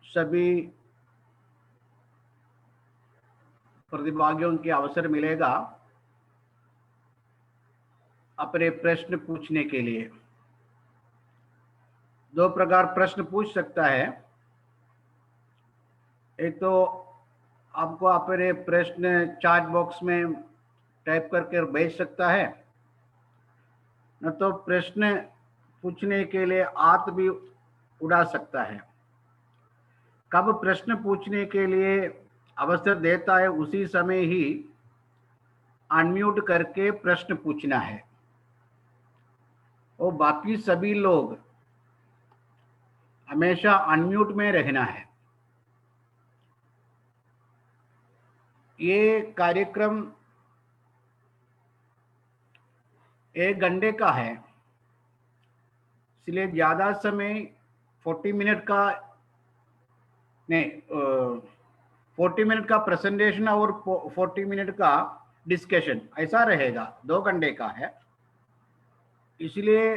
सभी प्रतिभागियों के अवसर मिलेगा अपने प्रश्न पूछने के लिए। दो प्रकार प्रश्न पूछ सकता है। एक तो आपको अपने प्रश्न चैट बॉक्स में टाइप करके भेज सकता है, न तो प्रश्न पूछने के लिए हाथ भी उड़ा सकता है। कब प्रश्न पूछने के लिए अवसर देता है उसी समय ही अनम्यूट करके प्रश्न पूछना है और बाकी सभी लोग हमेशा अनम्यूट में रहना है। ये कार्यक्रम 1 घंटे का है, इसलिए ज़्यादा समय 40 मिनट का नहीं, 40 मिनट का प्रेजेंटेशन और 40 मिनट का डिस्कशन ऐसा रहेगा। 2 घंटे का है, इसलिए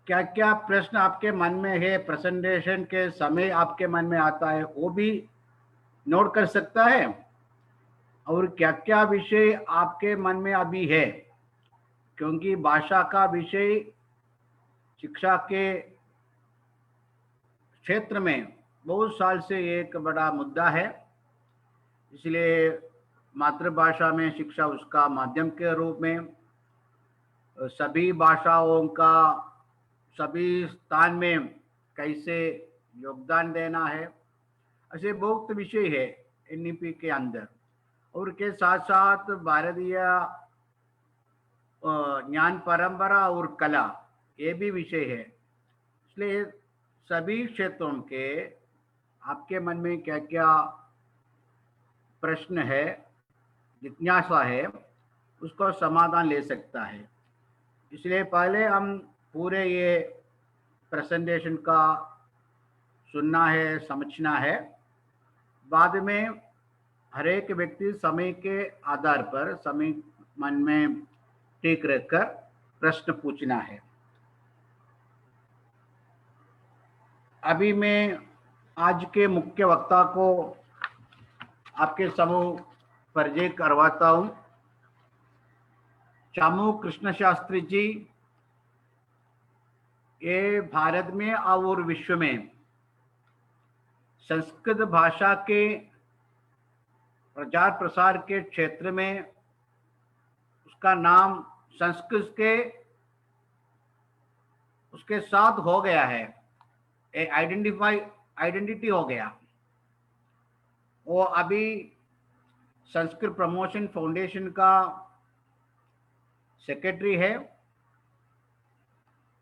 क्या क्या प्रश्न आपके मन में है प्रेजेंटेशन के समय आपके मन में आता है वो भी नोट कर सकता है, और क्या क्या विषय आपके मन में अभी है, क्योंकि भाषा का विषय शिक्षा के क्षेत्र में बहुत साल से एक बड़ा मुद्दा है। इसलिए मातृभाषा में शिक्षा उसका माध्यम के रूप में सभी भाषाओं का सभी स्थान में कैसे योगदान देना है, ऐसे बहुत विषय है एनईपी के अंदर। और के साथ साथ भारतीय ज्ञान परंपरा और कला ये भी विषय है। इसलिए सभी क्षेत्रों के आपके मन में क्या क्या प्रश्न है, जिज्ञासा है, उसका समाधान ले सकता है। इसलिए पहले हम पूरे ये प्रेजेंटेशन का सुनना है, समझना है, बाद में हर एक व्यक्ति समय के आधार पर समय मन में ठीक रखकर प्रश्न पूछना है। अभी मैं आज के मुख्य वक्ता को आपके समूह परिचय करवाता हूं। चामू कृष्ण शास्त्री जी ये भारत में और विश्व में संस्कृत भाषा के प्रचार प्रसार के क्षेत्र में उसका नाम संस्कृत के उसके साथ हो गया है, आइडेंटिटी हो गया। वो अभी संस्कृत प्रमोशन फाउंडेशन का सेक्रेटरी है।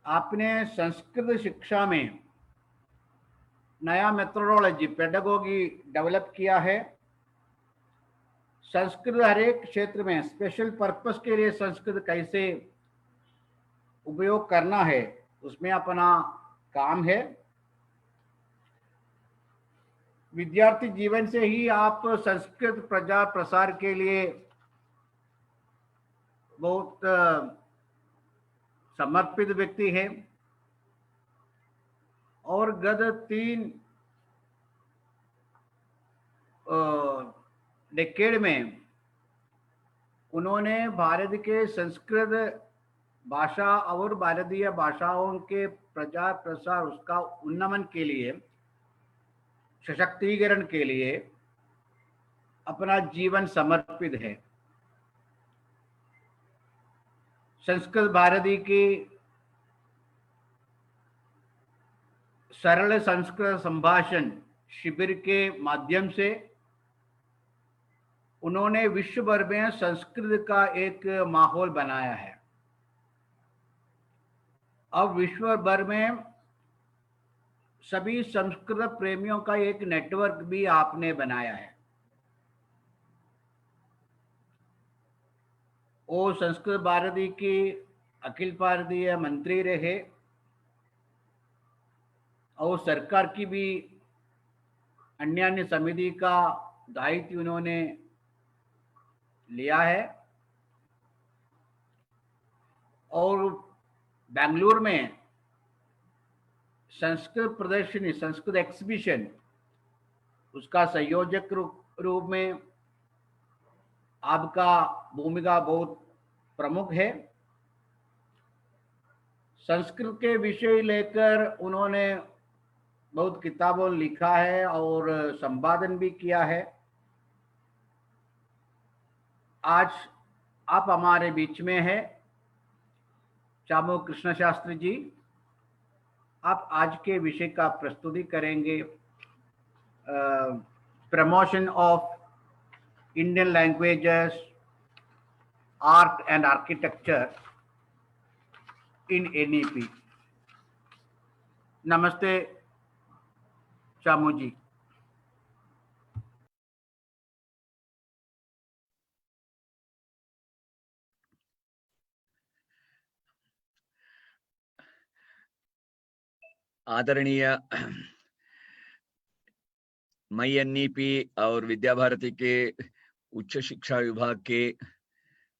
आपने संस्कृत शिक्षा में नया मेथोडोलॉजी पेडागोगी डेवलप किया है। संस्कृत हर एक क्षेत्र में स्पेशल पर्पस के लिए संस्कृत कैसे उपयोग करना है उसमें अपना काम है। विद्यार्थी जीवन से ही आप संस्कृत प्रचार प्रसार के लिए बहुत समर्पित व्यक्ति है, और गत 3 डेकेड में उन्होंने भारत के संस्कृत भाषा और भारतीय भाषाओं के प्रचार प्रसार उसका उन्नमन के लिए, सशक्तिकरण के लिए अपना जीवन समर्पित है। संस्कृत भारती की सरल संस्कृत संभाषण शिविर के माध्यम से उन्होंने विश्व भर में संस्कृत का एक माहौल बनाया है। अब विश्व भर में सभी संस्कृत प्रेमियों का एक नेटवर्क भी आपने बनाया है। वो संस्कृत भारती की अखिल भारतीय मंत्री रहे और सरकार की भी अन्य समिति का दायित्व उन्होंने लिया है। और बेंगलुरु में संस्कृत प्रदर्शनी, संस्कृत एग्जीबिशन उसका संयोजक रूप में आपका भूमिका बहुत प्रमुख है। संस्कृत के विषय लेकर उन्होंने बहुत किताबों लिखा है और संपादन भी किया है। आज आप हमारे बीच में हैं चामो कृष्ण शास्त्री जी। आप आज के विषय का प्रस्तुति करेंगे, promotion of Indian languages, art and architecture in NEP. नमस्ते चामू जी। आदरणीय मई एनईपी और विद्या भारती के उच्च शिक्षा विभाग के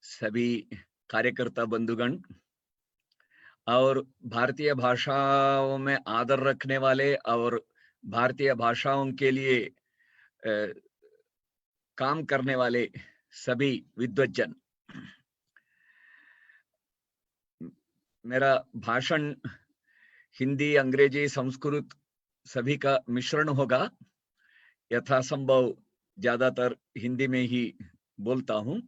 सभी कार्यकर्ता बंधुगण और भारतीय भाषाओं में आदर रखने वाले और भारतीय भाषाओं के लिए काम करने वाले सभी विद्वज्जन, मेरा भाषण हिंदी, अंग्रेजी, संस्कृत सभी का मिश्रण होगा। यथासंभव ज्यादातर हिंदी में ही बोलता हूं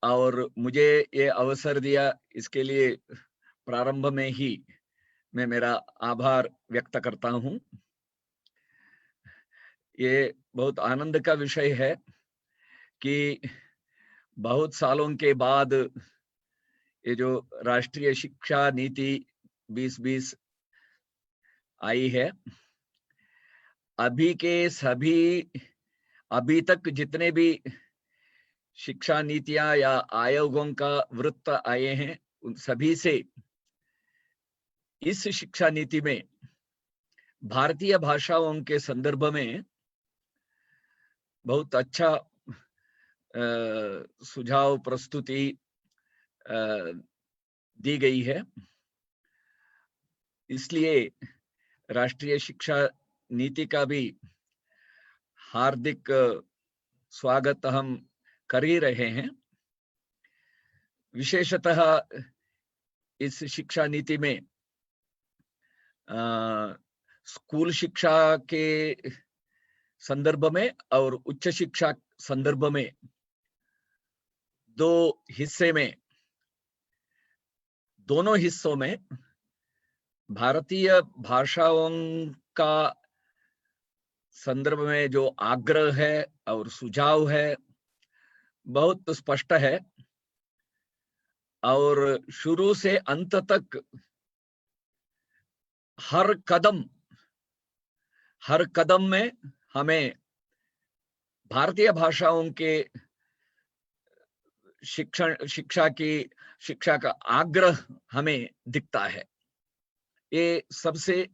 और मुझे ये अवसर दिया इसके लिए प्रारंभ में ही मैं मेरा आभार व्यक्त करता हूं। ये बहुत आनंद का विषय है कि बहुत सालों के बाद ये जो राष्ट्रीय शिक्षा नीति 2020 आई है, अभी तक जितने भी शिक्षा नीतियां या आयोगों का वृत्त आए हैं, उन सभी से इस शिक्षा नीति में भारतीय भाषाओं के संदर्भ में बहुत अच्छा सुझाव प्रस्तुति दी गई है। इसलिए राष्ट्रीय शिक्षा नीति का भी हार्दिक स्वागत हम कर ही रहे हैं। विशेषतः इस शिक्षा नीति में स्कूल शिक्षा के संदर्भ में और उच्च शिक्षा संदर्भ में दोनों हिस्सों में भारतीय भाषाओं का संदर्भ में जो आग्रह है और सुझाव है बहुत स्पष्ट है और शुरू से अंत तक हर कदम में हमें भारतीय भाषाओं के शिक्षा का आग्रह हमें दिखता है। ये सबसे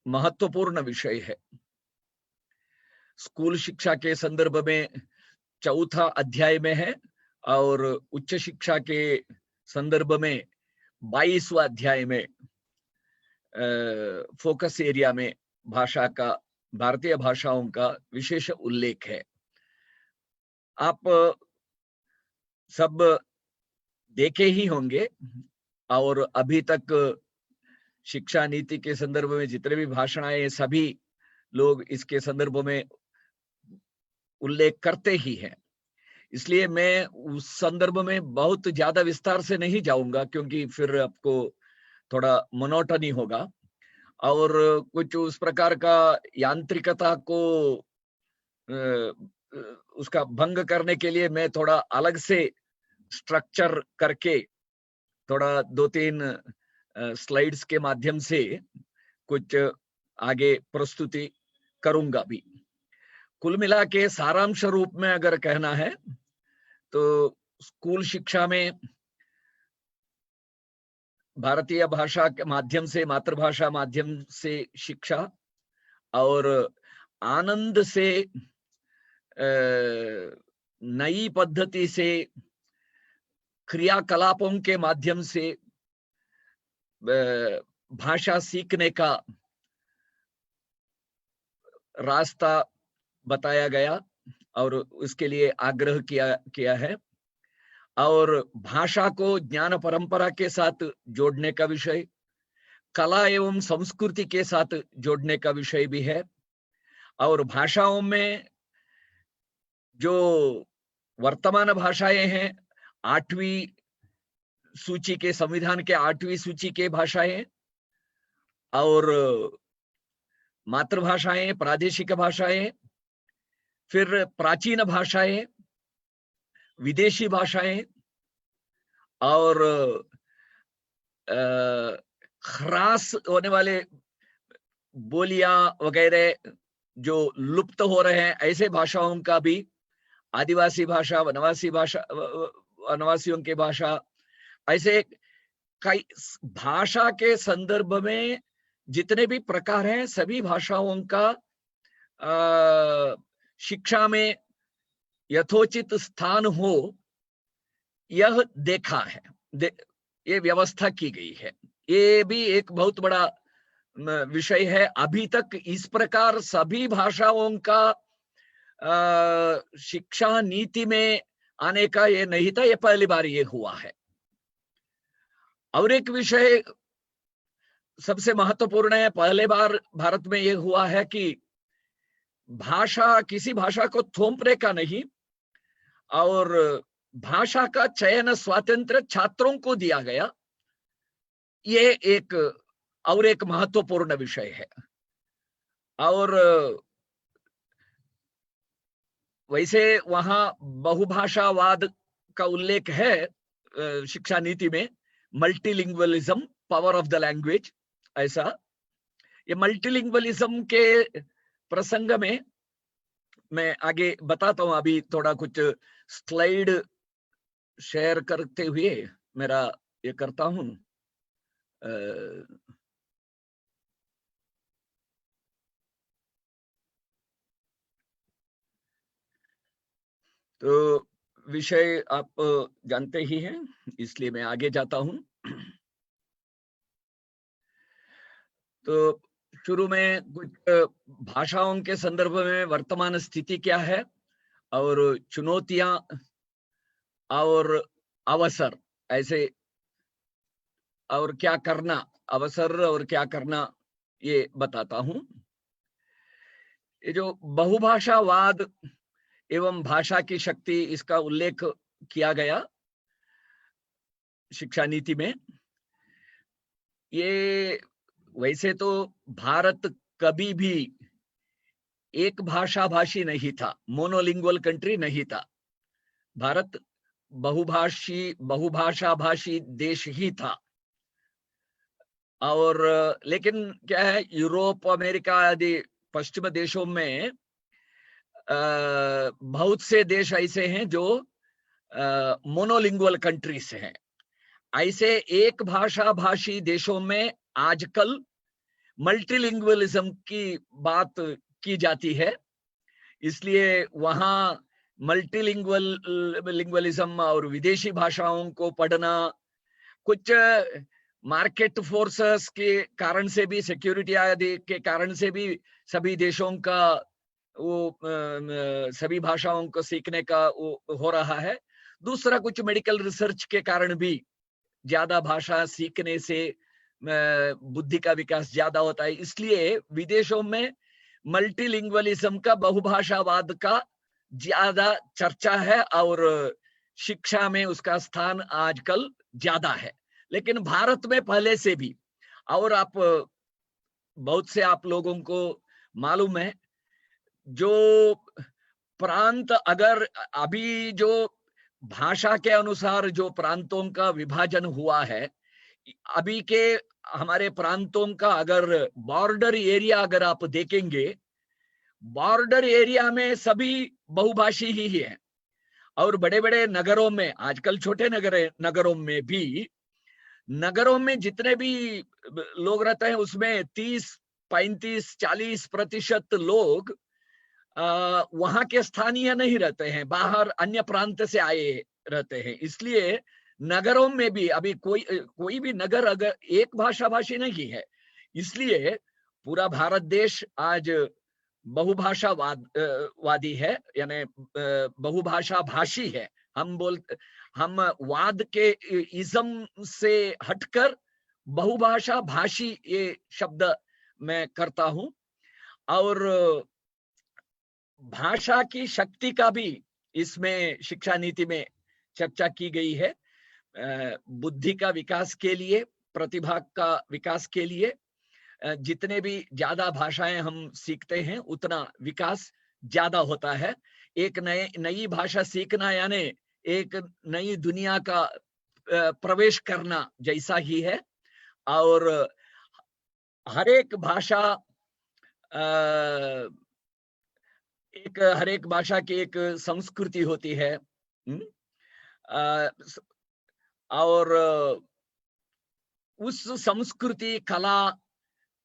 महत्वपूर्ण विषय है। स्कूल शिक्षा के संदर्भ में 4था अध्याय में है और उच्च शिक्षा के संदर्भ में 22वां अध्याय में फोकस एरिया में भारतीय भाषाओं का विशेष उल्लेख है। आप सब देखे ही होंगे और अभी तक शिक्षा नीति के संदर्भ में जितने भी भाषण आए सभी लोग इसके संदर्भ में उल्लेख करते ही हैं। इसलिए मैं उस संदर्भ में बहुत ज्यादा विस्तार से नहीं जाऊंगा क्योंकि फिर आपको थोड़ा मोनोटनी होगा और कुछ उस प्रकार का यांत्रिकता को उसका भंग करने के लिए मैं थोड़ा अलग से स्ट्रक्चर करके थोड़ा 2-3 स्लाइड्स के माध्यम से कुछ आगे प्रस्तुति करूंगा भी। कुल मिला के सारांश रूप में अगर कहना है तो स्कूल शिक्षा में भारतीय भाषा के माध्यम से, मातृभाषा माध्यम से शिक्षा और आनंद से नई पद्धति से क्रियाकलापों के माध्यम से भाषा सीखने का रास्ता बताया गया और उसके लिए आग्रह किया है। और भाषा को ज्ञान परंपरा के साथ जोड़ने का विषय, कला एवं संस्कृति के साथ जोड़ने का विषय भी है। और भाषाओं में जो वर्तमान भाषाएं हैं, 8वीं सूची के, संविधान के 8वीं सूची के भाषाएं, और मातृभाषाएं, प्रादेशिक भाषाएं, फिर प्राचीन भाषाएं, विदेशी भाषाएं, और ह्रास होने वाले बोलियां वगैरह जो लुप्त हो रहे हैं, ऐसे भाषाओं का भी, आदिवासी भाषा, वनवासी भाषा, वनवासियों की भाषा, ऐसे कई भाषा के संदर्भ में जितने भी प्रकार हैं, सभी भाषाओं का शिक्षा में यथोचित स्थान हो, यह देखा है, ये व्यवस्था की गई है। ये भी एक बहुत बड़ा विषय है। अभी तक इस प्रकार सभी भाषाओं का शिक्षा नीति में आने का ये नहीं था, ये पहली बार ये हुआ है। और एक विषय सबसे महत्वपूर्ण है, पहले बार भारत में ये हुआ है कि भाषा, किसी भाषा को थोपने का नहीं, और भाषा का चयन स्वातंत्र छात्रों को दिया गया। ये एक और एक महत्वपूर्ण विषय है। और वैसे वहां बहुभाषावाद का उल्लेख है शिक्षा नीति में, multilingualism, power of the language, ऐसा। ये मल्टीलिंग्वलिज्म के प्रसंग में मैं आगे बताता हूं। अभी थोड़ा कुछ स्लाइड शेयर करते हुए मेरा ये करता हूं। तो विषय आप जानते ही हैं, इसलिए मैं आगे जाता हूं। तो शुरू में कुछ भाषाओं के संदर्भ में वर्तमान स्थिति क्या है, और चुनौतियां और अवसर, ऐसे, और क्या करना, अवसर और क्या करना, ये बताता हूं। ये जो बहुभाषावाद एवं भाषा की शक्ति, इसका उल्लेख किया गया शिक्षा नीति में। ये वैसे तो भारत कभी भी एक भाषा भाषी नहीं था, मोनोलिंगुअल कंट्री नहीं था। भारत बहुभाषा भाषी देश ही था। और लेकिन क्या है, यूरोप, अमेरिका आदि पश्चिम देशों में बहुत से देश ऐसे हैं जो मोनोलिंगुअल कंट्रीज हैं। ऐसे एक भाषा भाषी देशों में आजकल मल्टीलिंगुअलिज्म की बात की जाती है। इसलिए वहां मल्टीलिंगुअलिज्म और विदेशी भाषाओं को पढ़ना, कुछ मार्केट फोर्सेस के कारण से भी, सिक्योरिटी आदि के कारण से भी सभी देशों का वो सभी भाषाओं को सीखने का वो हो रहा है। दूसरा, कुछ मेडिकल रिसर्च के कारण भी ज्यादा भाषा सीखने से बुद्धि का विकास ज्यादा होता है। इसलिए विदेशों में मल्टीलिंगुअलिज्म का, बहुभाषावाद का ज्यादा चर्चा है और शिक्षा में उसका स्थान आजकल ज्यादा है। लेकिन भारत में पहले से भी, और आप बहुत से आप लोगों को मालूम है, जो प्रांत, अगर अभी जो भाषा के अनुसार जो प्रांतों का विभाजन हुआ है, अभी के हमारे प्रांतों का अगर बॉर्डर एरिया अगर आप देखेंगे, बॉर्डर एरिया में सभी बहुभाषी ही है। और बड़े बड़े नगरों में, आजकल छोटे नगरों में भी, नगरों में जितने भी लोग रहते हैं उसमें 30, 35, 40% लोग वहां के स्थानीय नहीं रहते हैं, बाहर अन्य प्रांत से आए रहते हैं। इसलिए नगरों में भी अभी कोई भी नगर अगर एक भाषा भाषी नहीं है। इसलिए पूरा भारत देश आज वादी है, यानी बहुभाषा भाषी है। हम वाद के इज्म से हटकर बहुभाषा भाषी ये शब्द मैं करता हूं। और भाषा की शक्ति का भी इसमें शिक्षा नीति में चर्चा की गई है। बुद्धि का विकास के लिए, प्रतिभा का विकास के लिए जितने भी ज्यादा भाषाएं हम सीखते हैं उतना विकास ज्यादा होता है। एक नई भाषा सीखना यानी एक नई दुनिया का प्रवेश करना जैसा ही है। और हर एक भाषा हर एक भाषा की एक संस्कृति होती है। और उस संस्कृति, कला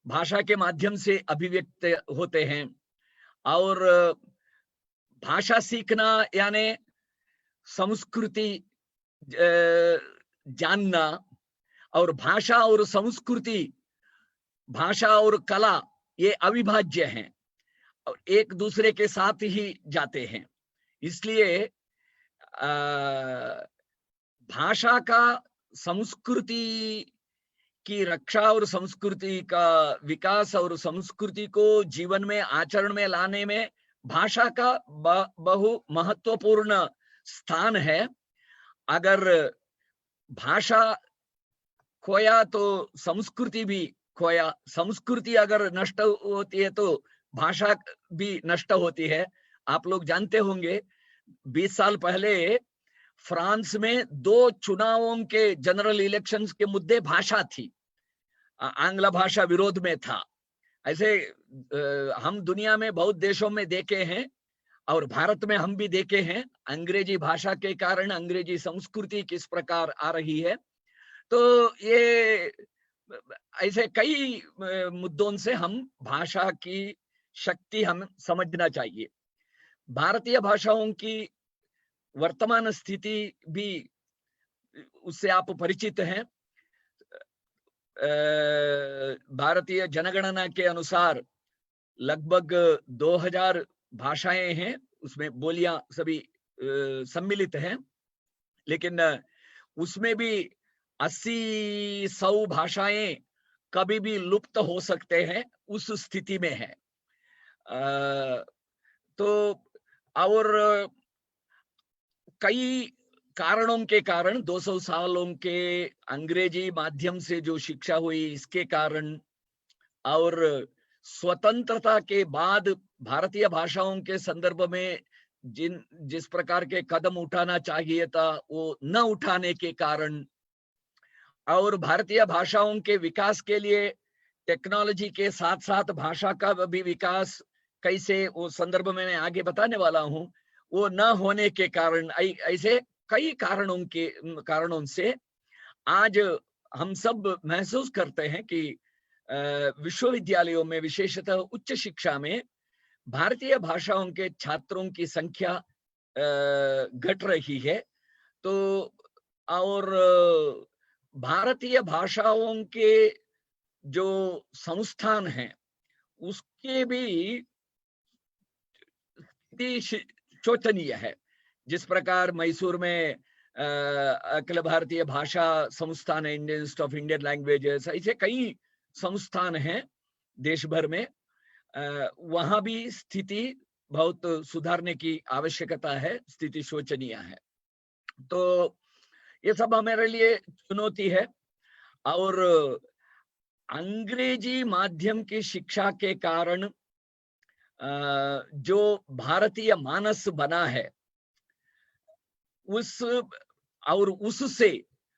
भाषा के माध्यम से अभिव्यक्त होते हैं। और भाषा सीखना यानी संस्कृति जानना, और भाषा और संस्कृति, भाषा और कला ये अविभाज्य हैं और एक दूसरे के साथ ही जाते हैं। इसलिए भाषा का, संस्कृति की रक्षा और संस्कृति का विकास और संस्कृति को जीवन में, आचरण में लाने में भाषा का बहु महत्वपूर्ण स्थान है। अगर भाषा खोया तो संस्कृति भी खोया, संस्कृति अगर नष्ट होती है तो भाषा भी नष्ट होती है। आप लोग जानते होंगे 20 साल पहले फ्रांस में 2 चुनावों के जनरल इलेक्शंस के मुद्दे भाषा थी, आंग्ल भाषा विरोध में था। ऐसे हम दुनिया में बहुत देशों में देखे हैं और भारत में हम भी देखे हैं। अंग्रेजी भाषा के कारण अंग्रेजी संस्कृति किस प्रकार आ रही है। तो ये ऐसे कई मुद्दों से हम भाषा की शक्ति हम समझना चाहिए। भारतीय भाषाओं की वर्तमान स्थिति भी उससे आप परिचित हैं। भारतीय जनगणना के अनुसार लगभग 2000 भाषाएं हैं, उसमें बोलियां सभी सम्मिलित हैं, लेकिन उसमें भी 80-100 भाषाएं कभी भी लुप्त हो सकते हैं, उस स्थिति में है। तो और कई कारणों के कारण 200 सालों के अंग्रेजी माध्यम से जो शिक्षा हुई इसके कारण, और स्वतंत्रता के बाद भारतीय भाषाओं के संदर्भ में जिस प्रकार के कदम उठाना चाहिए था वो न उठाने के कारण, और भारतीय भाषाओं के विकास के लिए टेक्नोलॉजी के साथ साथ भाषा का भी विकास कैसे, वो संदर्भ में मैं आगे बताने वाला हूं, वो न होने के कारण, ऐसे कई कारणों से आज हम सब महसूस करते हैं कि विश्वविद्यालयों में, विशेषतः उच्च शिक्षा में भारतीय भाषाओं के छात्रों की संख्या घट रही है। तो और भारतीय भाषाओं के जो संस्थान हैं उसके भी शोचनीय है। जिस प्रकार मैसूर में अखिल भारतीय भाषा संस्थान है, Indian institute of Indian languages, ऐसे कई संस्थान हैं देश भर में, वहां भी स्थिति बहुत सुधारने की आवश्यकता है, स्थिति शोचनीय है। तो ये सब हमारे लिए चुनौती है। और अंग्रेजी माध्यम की शिक्षा के कारण जो भारतीय मानस बना है उससे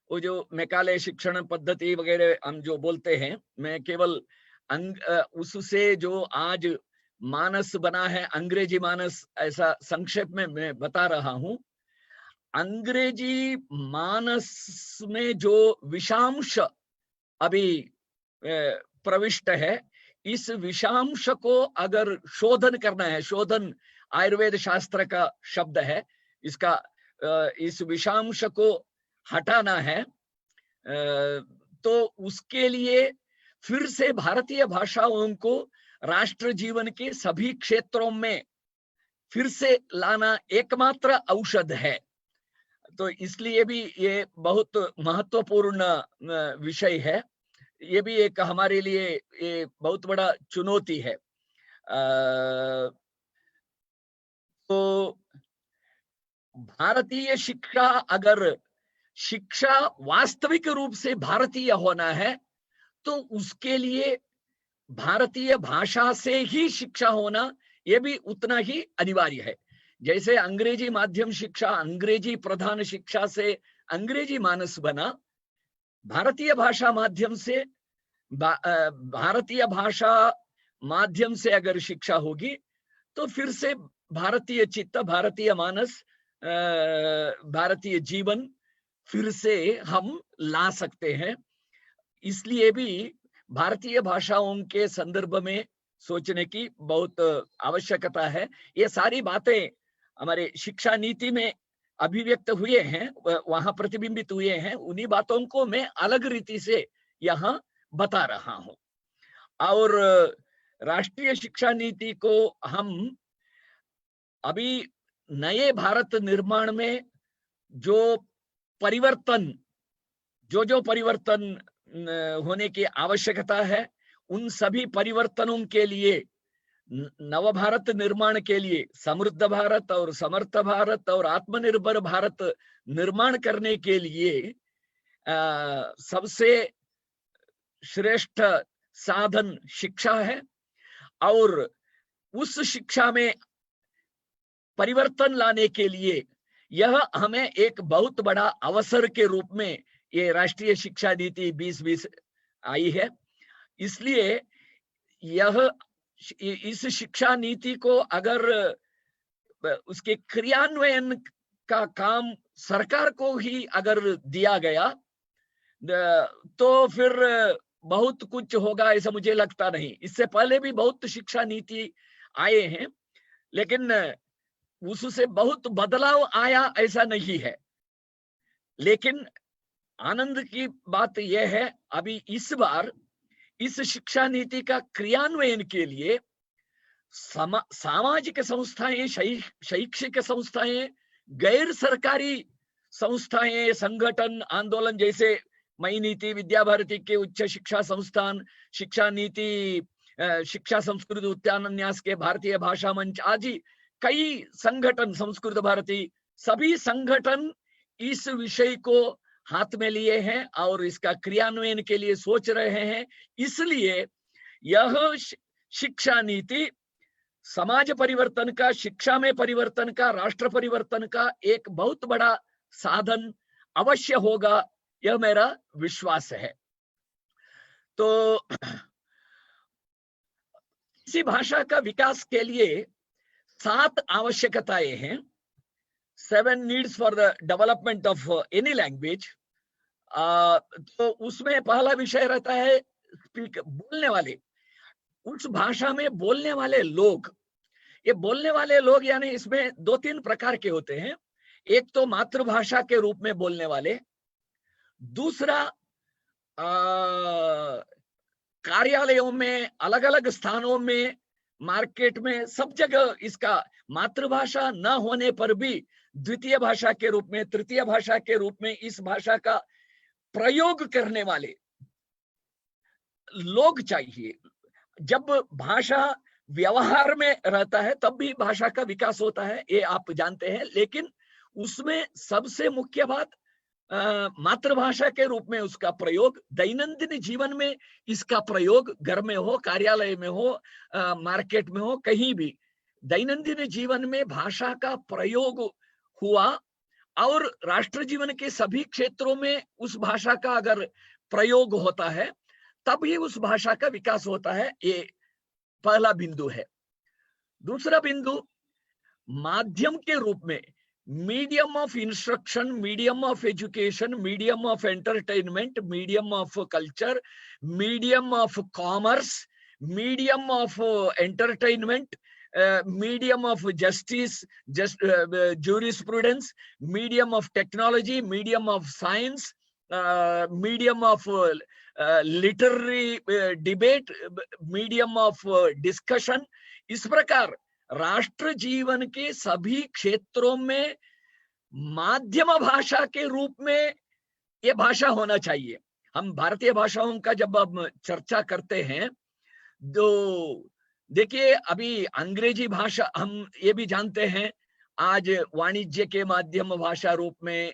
वो जो मैकाले शिक्षण पद्धति वगैरह हम जो बोलते हैं, मैं केवल उससे जो आज मानस बना है, अंग्रेजी मानस, ऐसा संक्षेप में मैं बता रहा हूं। अंग्रेजी मानस में जो विषांश अभी प्रविष्ट है, इस विषांश को अगर शोधन करना है, शोधन आयुर्वेद शास्त्र का शब्द है, इसका इस विषांश को हटाना है, तो उसके लिए फिर से भारतीय भाषाओं को राष्ट्र जीवन के सभी क्षेत्रों में फिर से लाना एकमात्र औषध है। तो इसलिए भी ये बहुत महत्वपूर्ण विषय है। ये भी एक हमारे लिए ये बहुत बड़ा चुनौती है। तो भारतीय शिक्षा, अगर शिक्षा वास्तविक रूप से भारतीय होना है तो उसके लिए भारतीय भाषा से ही शिक्षा होना ये भी उतना ही अनिवार्य है। जैसे अंग्रेजी माध्यम शिक्षा, अंग्रेजी प्रधान शिक्षा से अंग्रेजी मानस बना, भारतीय भाषा माध्यम से भारतीय भाषा माध्यम से अगर शिक्षा होगी तो फिर से भारतीय चित्त, भारतीय मानस, भारतीय जीवन फिर से हम ला सकते हैं। इसलिए भी भारतीय भाषाओं के संदर्भ में सोचने की बहुत आवश्यकता है। ये सारी बातें हमारे शिक्षा नीति में अभिव्यक्त हुए हैं, वहां प्रतिबिंबित हुए हैं। उन्हीं बातों को मैं अलग रीति से यहाँ बता रहा हूं। और राष्ट्रीय शिक्षा नीति को हम अभी नए भारत निर्माण में जो परिवर्तन होने की आवश्यकता है, उन सभी परिवर्तनों के लिए, नव भारत निर्माण के लिए, समृद्ध भारत और समर्थ भारत और आत्मनिर्भर भारत निर्माण करने के लिए सबसे श्रेष्ठ साधन शिक्षा है। और उस शिक्षा में परिवर्तन लाने के लिए यह हमें एक बहुत बड़ा अवसर के रूप में ये राष्ट्रीय शिक्षा नीति 2020 आई है। इसलिए इस शिक्षा नीति को अगर उसके क्रियान्वयन का काम सरकार को ही अगर दिया गया तो फिर बहुत कुछ होगा ऐसा मुझे लगता नहीं। इससे पहले भी बहुत शिक्षा नीति आए हैं, लेकिन उससे बहुत बदलाव आया ऐसा नहीं है। लेकिन आनंद की बात यह है, अभी इस बार इस शिक्षा नीति का क्रियान्वयन के लिए सामाजिक संस्थाएं, शैक्षिक संस्थाएं, गैर सरकारी संस्थाएं, संगठन, आंदोलन, जैसे मई नीति, विद्या भारती के उच्च शिक्षा संस्थान, शिक्षा नीति, शिक्षा संस्कृत उद्यानन्यास के भारतीय भाषा मंच आदि कई संगठन, संस्कृत भारती, सभी संगठन इस विषय को हाथ में लिए हैं और इसका क्रियान्वयन के लिए सोच रहे हैं। इसलिए यह शिक्षा नीति समाज परिवर्तन का, शिक्षा में परिवर्तन का, राष्ट्र परिवर्तन का एक बहुत बड़ा साधन अवश्य होगा, यह मेरा विश्वास है। तो किसी भाषा का विकास के लिए 7 आवश्यकताएं हैं, 7 needs for the development of any language. तो उसमें पहला विषय रहता है बोलने वाले, उस भाषा में बोलने वाले लोग। ये बोलने वाले लोग यानी इसमें 2-3 प्रकार के होते हैं। एक तो मातृभाषा के रूप में बोलने वाले, दूसरा कार्यालयों में, अलग अलग स्थानों में, मार्केट में, सब जगह इसका मातृभाषा न होने पर भी द्वितीय भाषा के रूप में, तृतीय भाषा के रूप में इस भाषा का प्रयोग करने वाले लोग चाहिए। जब भाषा व्यवहार में रहता है तब भी भाषा का विकास होता है, ये आप जानते हैं। लेकिन उसमें सबसे मुख्य बात मातृभाषा के रूप में उसका प्रयोग, दैनंदिन जीवन में इसका प्रयोग, घर में हो, कार्यालय में हो, मार्केट में हो, कहीं भी दैनंदिन जीवन में भाषा का प्रयोग हुआ और राष्ट्र जीवन के सभी क्षेत्रों में उस भाषा का अगर प्रयोग होता है तभी उस भाषा का विकास होता है। ये पहला बिंदु है। दूसरा बिंदु, माध्यम के रूप में, medium of instruction, medium of education, medium of entertainment, medium of culture, medium of commerce, medium of entertainment, medium of justice, jurisprudence, medium of technology, medium of science, medium of literary debate, medium of discussion. इस प्रकार राष्ट्र जीवन के सभी क्षेत्रों में माध्यम भाषा के रूप में ये भाषा होना चाहिए। हम भारतीय भाषाओं का जब हम चर्चा करते हैं तो देखिए, अभी अंग्रेजी भाषा हम ये भी जानते हैं, आज वाणिज्य के माध्यम भाषा रूप में,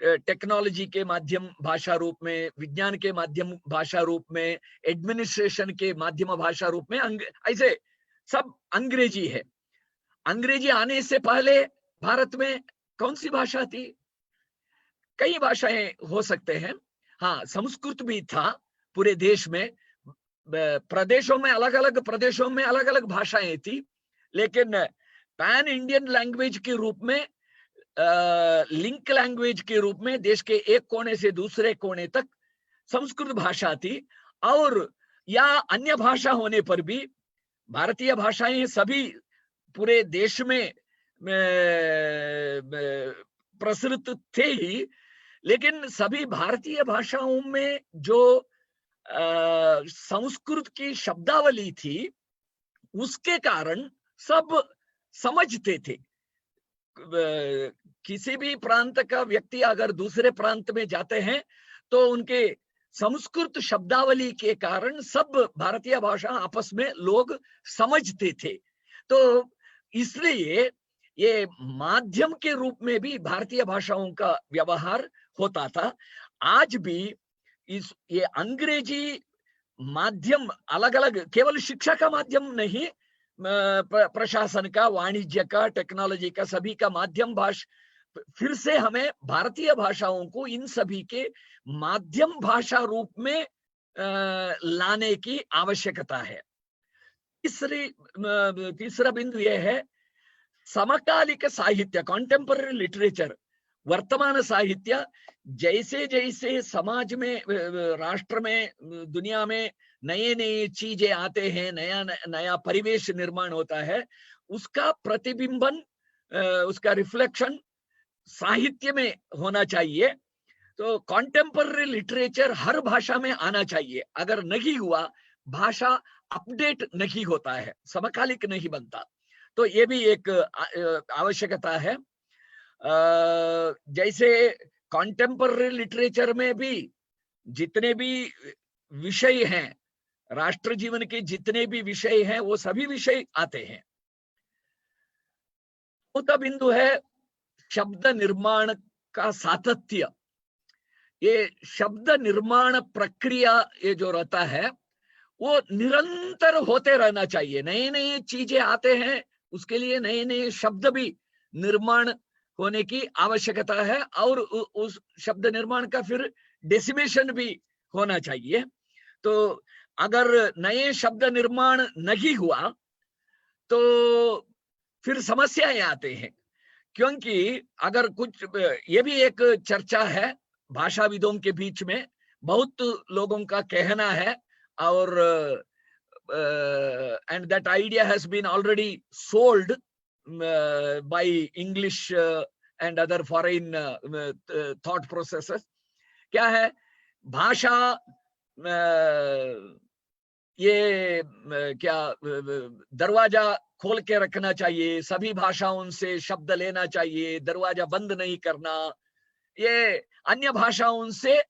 टेक्नोलॉजी के माध्यम भाषा रूप में, विज्ञान के माध्यम भाषा रूप में, एडमिनिस्ट्रेशन के माध्यम भाषा रूप में ऐसे सब अंग्रेजी है। अंग्रेजी आने से पहले भारत में कौन सी भाषा थी? कई भाषाएं हो सकते हैं। हाँ, संस्कृत भी था पूरे देश में, प्रदेशों में अलग अलग भाषाएं थी, लेकिन पैन इंडियन लैंग्वेज के रूप में, लिंक लैंग्वेज के रूप में देश के एक कोने से दूसरे कोने तक संस्कृत भाषा थी। और या अन्य भाषा होने पर भी भारतीय भाषाएं सभी पूरे देश में प्रसृत थे ही, लेकिन सभी भारतीय भाषाओं में जो संस्कृत की शब्दावली थी उसके कारण सब समझते थे। किसी भी प्रांत का व्यक्ति अगर दूसरे प्रांत में जाते हैं तो उनके संस्कृत शब्दावली के कारण सब भारतीय भाषा आपस में लोग समझते थे। तो इसलिए ये माध्यम के रूप में भी भारतीय भाषाओं का व्यवहार होता था। आज भी ये अंग्रेजी माध्यम अलग अलग, केवल शिक्षा का माध्यम नहीं, प्रशासन का, वाणिज्य का, टेक्नोलॉजी का, सभी का माध्यम भाषा। फिर से हमें भारतीय भाषाओं को इन सभी के माध्यम भाषा रूप में लाने की आवश्यकता है। तीसरा बिंदु यह है, समकालिक साहित्य, कॉन्टेम्पररी लिटरेचर, वर्तमान साहित्य। जैसे जैसे समाज में, राष्ट्र में, दुनिया में नए नए चीजें आते हैं, नया नया परिवेश निर्माण होता है, उसका प्रतिबिंबन, उसका रिफ्लेक्शन साहित्य में होना चाहिए। तो कॉन्टेम्पररी लिटरेचर हर भाषा में आना चाहिए। अगर नहीं हुआ, भाषा अपडेट नहीं होता है, समकालिक नहीं बनता। तो ये भी एक आवश्यकता है। जैसे कॉन्टेम्पररी लिटरेचर में भी जितने भी विषय हैं, राष्ट्र जीवन के जितने भी विषय हैं, वो सभी विषय आते हैं। चौथा बिंदु है शब्द निर्माण का सातत्य। ये शब्द निर्माण प्रक्रिया ये जो रहता है वो निरंतर होते रहना चाहिए। नए नए चीजें आते हैं, उसके लिए नए नए शब्द भी निर्माण होने की आवश्यकता है, और उस शब्द निर्माण का फिर डेसिमेशन भी होना चाहिए। तो अगर नए शब्द निर्माण नहीं हुआ तो फिर समस्याएं आते हैं। क्योंकि अगर कुछ, ये भी एक चर्चा है भाषाविदों के बीच में, बहुत लोगों का कहना है, और and that idea has been already sold by English and other foreign thought processes. क्या है? भाषा ये क्या दरवाजा खोल के रखना चाहिए, सभी भाषाओं से शब्द लेना चाहिए, दरवाजा बंद नहीं करना। ये अन्य भाषाओं से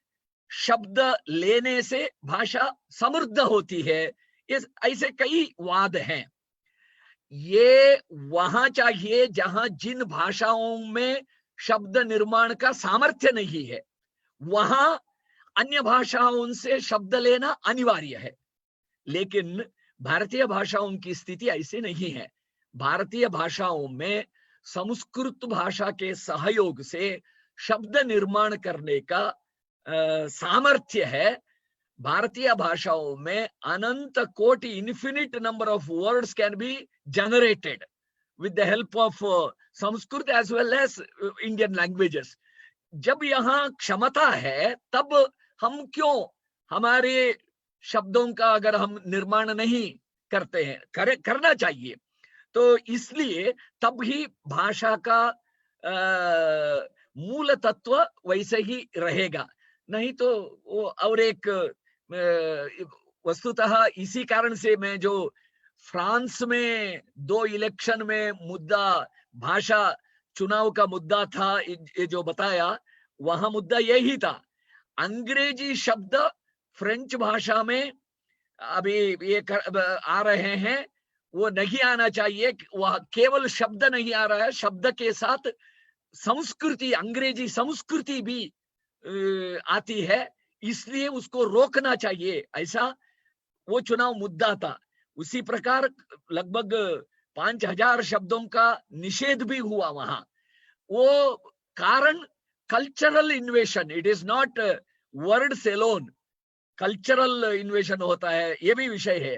शब्द लेने से भाषा समृद्ध होती है। इस ऐसे कई वाद हैं। ये वहां चाहिए जहां जिन भाषाओं में शब्द निर्माण का सामर्थ्य नहीं है, वहां अन्य भाषाओं से शब्द लेना अनिवार्य है। लेकिन भारतीय भाषाओं की स्थिति ऐसी नहीं है। भारतीय भाषाओं में संस्कृत भाषा के सहयोग से शब्द निर्माण करने का सामर्थ्य है। भारतीय भाषाओं में अनंत कोटि, infinite number of words can be generated with the help of Sanskrit as well as Indian languages. जब यहाँ क्षमता है, तब हम क्यों हमारे शब्दों का अगर हम निर्माण नहीं करते हैं? करना चाहिए। तो इसलिए तब ही भाषा का मूल तत्व वैसे ही रहेगा। नहीं तो वो और एक वस्तुतः इसी कारण से मैं जो फ्रांस में 2 इलेक्शन में मुद्दा भाषा चुनाव का मुद्दा था, ये जो बताया, वहां मुद्दा यही था। अंग्रेजी शब्द फ्रेंच भाषा में अभी ये आ रहे हैं, वो नहीं आना चाहिए। वह केवल शब्द नहीं आ रहा है, शब्द के साथ संस्कृति, अंग्रेजी संस्कृति भी आती है, इसलिए उसको रोकना चाहिए, ऐसा वो चुनाव मुद्दा था। उसी प्रकार लगभग 5000 शब्दों का निषेध भी हुआ वहां। वो कारण cultural invasion, it is not words alone, cultural invasion होता है, ये भी विषय है।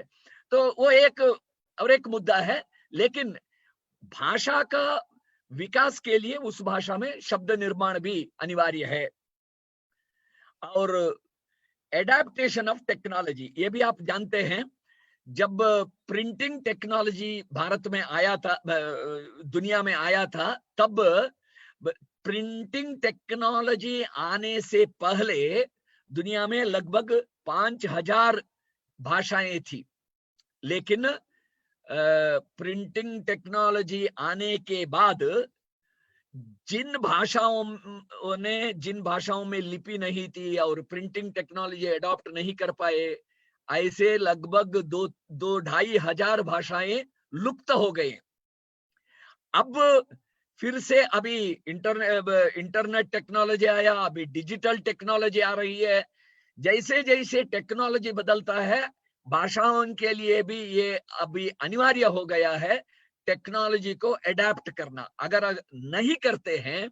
तो वो एक और एक मुद्दा है, लेकिन भाषा का विकास के लिए उस भाषा में शब्द निर्माण भी अनिवार्य है। और एडेप्टेशन ऑफ टेक्नोलॉजी, ये भी आप जानते हैं, जब प्रिंटिंग टेक्नोलॉजी भारत में आया था, दुनिया में आया था, तब प्रिंटिंग टेक्नोलॉजी आने से पहले दुनिया में लगभग 5000 भाषाएं थी। लेकिन प्रिंटिंग टेक्नोलॉजी आने के बाद जिन भाषाओं में लिपि नहीं थी और प्रिंटिंग टेक्नोलॉजी अडॉप्ट नहीं कर पाए, ऐसे लगभग 2-2,500 भाषाएं लुप्त हो गई। अब फिर से अभी इंटरनेट टेक्नोलॉजी आया, अभी डिजिटल टेक्नोलॉजी आ रही है। जैसे जैसे टेक्नोलॉजी बदलता है, भाषाओं के लिए भी ये अभी अनिवार्य हो गया है टेक्नोलॉजी को एडेप्ट करना। अगर नहीं करते हैं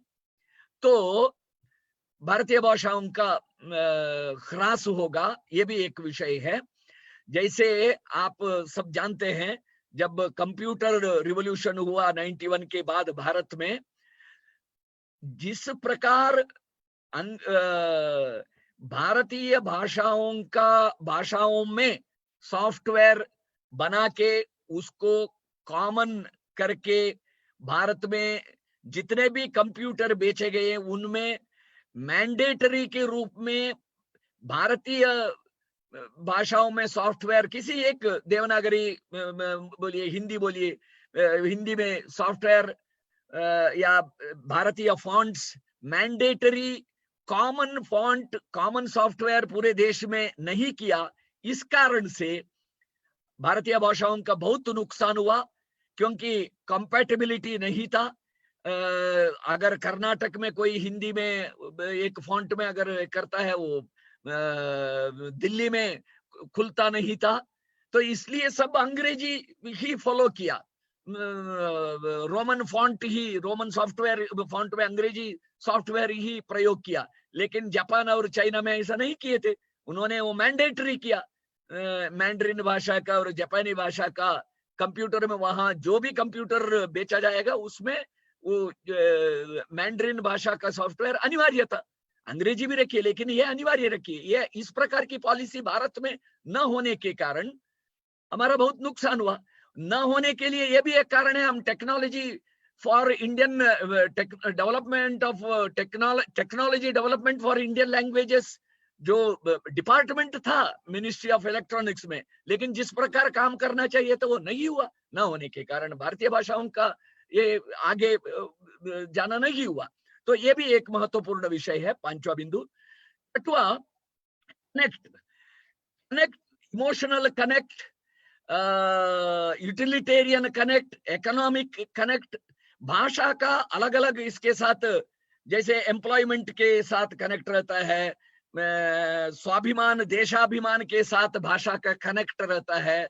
तो भारतीय भाषाओं का ह्रास होगा, ये भी एक विषय है। जैसे आप सब जानते हैं, जब कंप्यूटर रिवॉल्यूशन हुआ 91 के बाद भारत में, जिस प्रकार भारतीय भाषाओं में सॉफ्टवेयर बना के उसको कॉमन करके भारत में जितने भी कंप्यूटर बेचे गए उनमें मैंडेटरी के रूप में भारतीय भाषाओं में सॉफ्टवेयर, किसी एक देवनागरी बोलिए, हिंदी बोलिए, हिंदी में सॉफ्टवेयर या भारतीय fonts, mandatory common font, common software पूरे देश में नहीं किया। इस कारण से भारतीय भाषाओं का बहुत नुकसान हुआ, क्योंकि कंपैटिबिलिटी नहीं था। अगर कर्नाटक में कोई हिंदी में एक फॉन्ट में अगर करता है, वो दिल्ली में खुलता नहीं था। तो इसलिए सब अंग्रेजी ही फॉलो किया, रोमन फॉन्ट ही, रोमन सॉफ्टवेयर फॉन्ट में अंग्रेजी सॉफ्टवेयर ही प्रयोग किया। लेकिन जापान और चाइना में ऐसा नहीं किए थे, उन्होंने वो मैंडेटरी किया मैंड्रिन भाषा का और जापानी भाषा का। कंप्यूटर में वहां जो भी कंप्यूटर बेचा जाएगा उसमें वो मैंड्रिन भाषा का सॉफ्टवेयर अनिवार्य था। अंग्रेजी भी रखिए, लेकिन ये अनिवार्य रखिए। ये इस प्रकार की पॉलिसी भारत में न होने के कारण हमारा बहुत नुकसान हुआ। न होने के लिए ये भी एक कारण है, हम technology for Indian development of technology development for Indian languages जो डिपार्टमेंट था मिनिस्ट्री ऑफ इलेक्ट्रॉनिक्स में, लेकिन जिस प्रकार काम करना चाहिए तो वो नहीं हुआ। न होने के कारण भारतीय भाषाओं का ये आगे जाना नहीं हुआ। तो ये भी एक महत्वपूर्ण विषय है। 5वां बिंदु। 8वां, connect, emotional connect, utilitarian connect, economic connect. भाषा का अलग अलग इसके साथ, जैसे एम्प्लॉयमेंट के साथ कनेक्ट रहता है, स्वाभिमान देशाभिमान के साथ भाषा का कनेक्ट रहता है।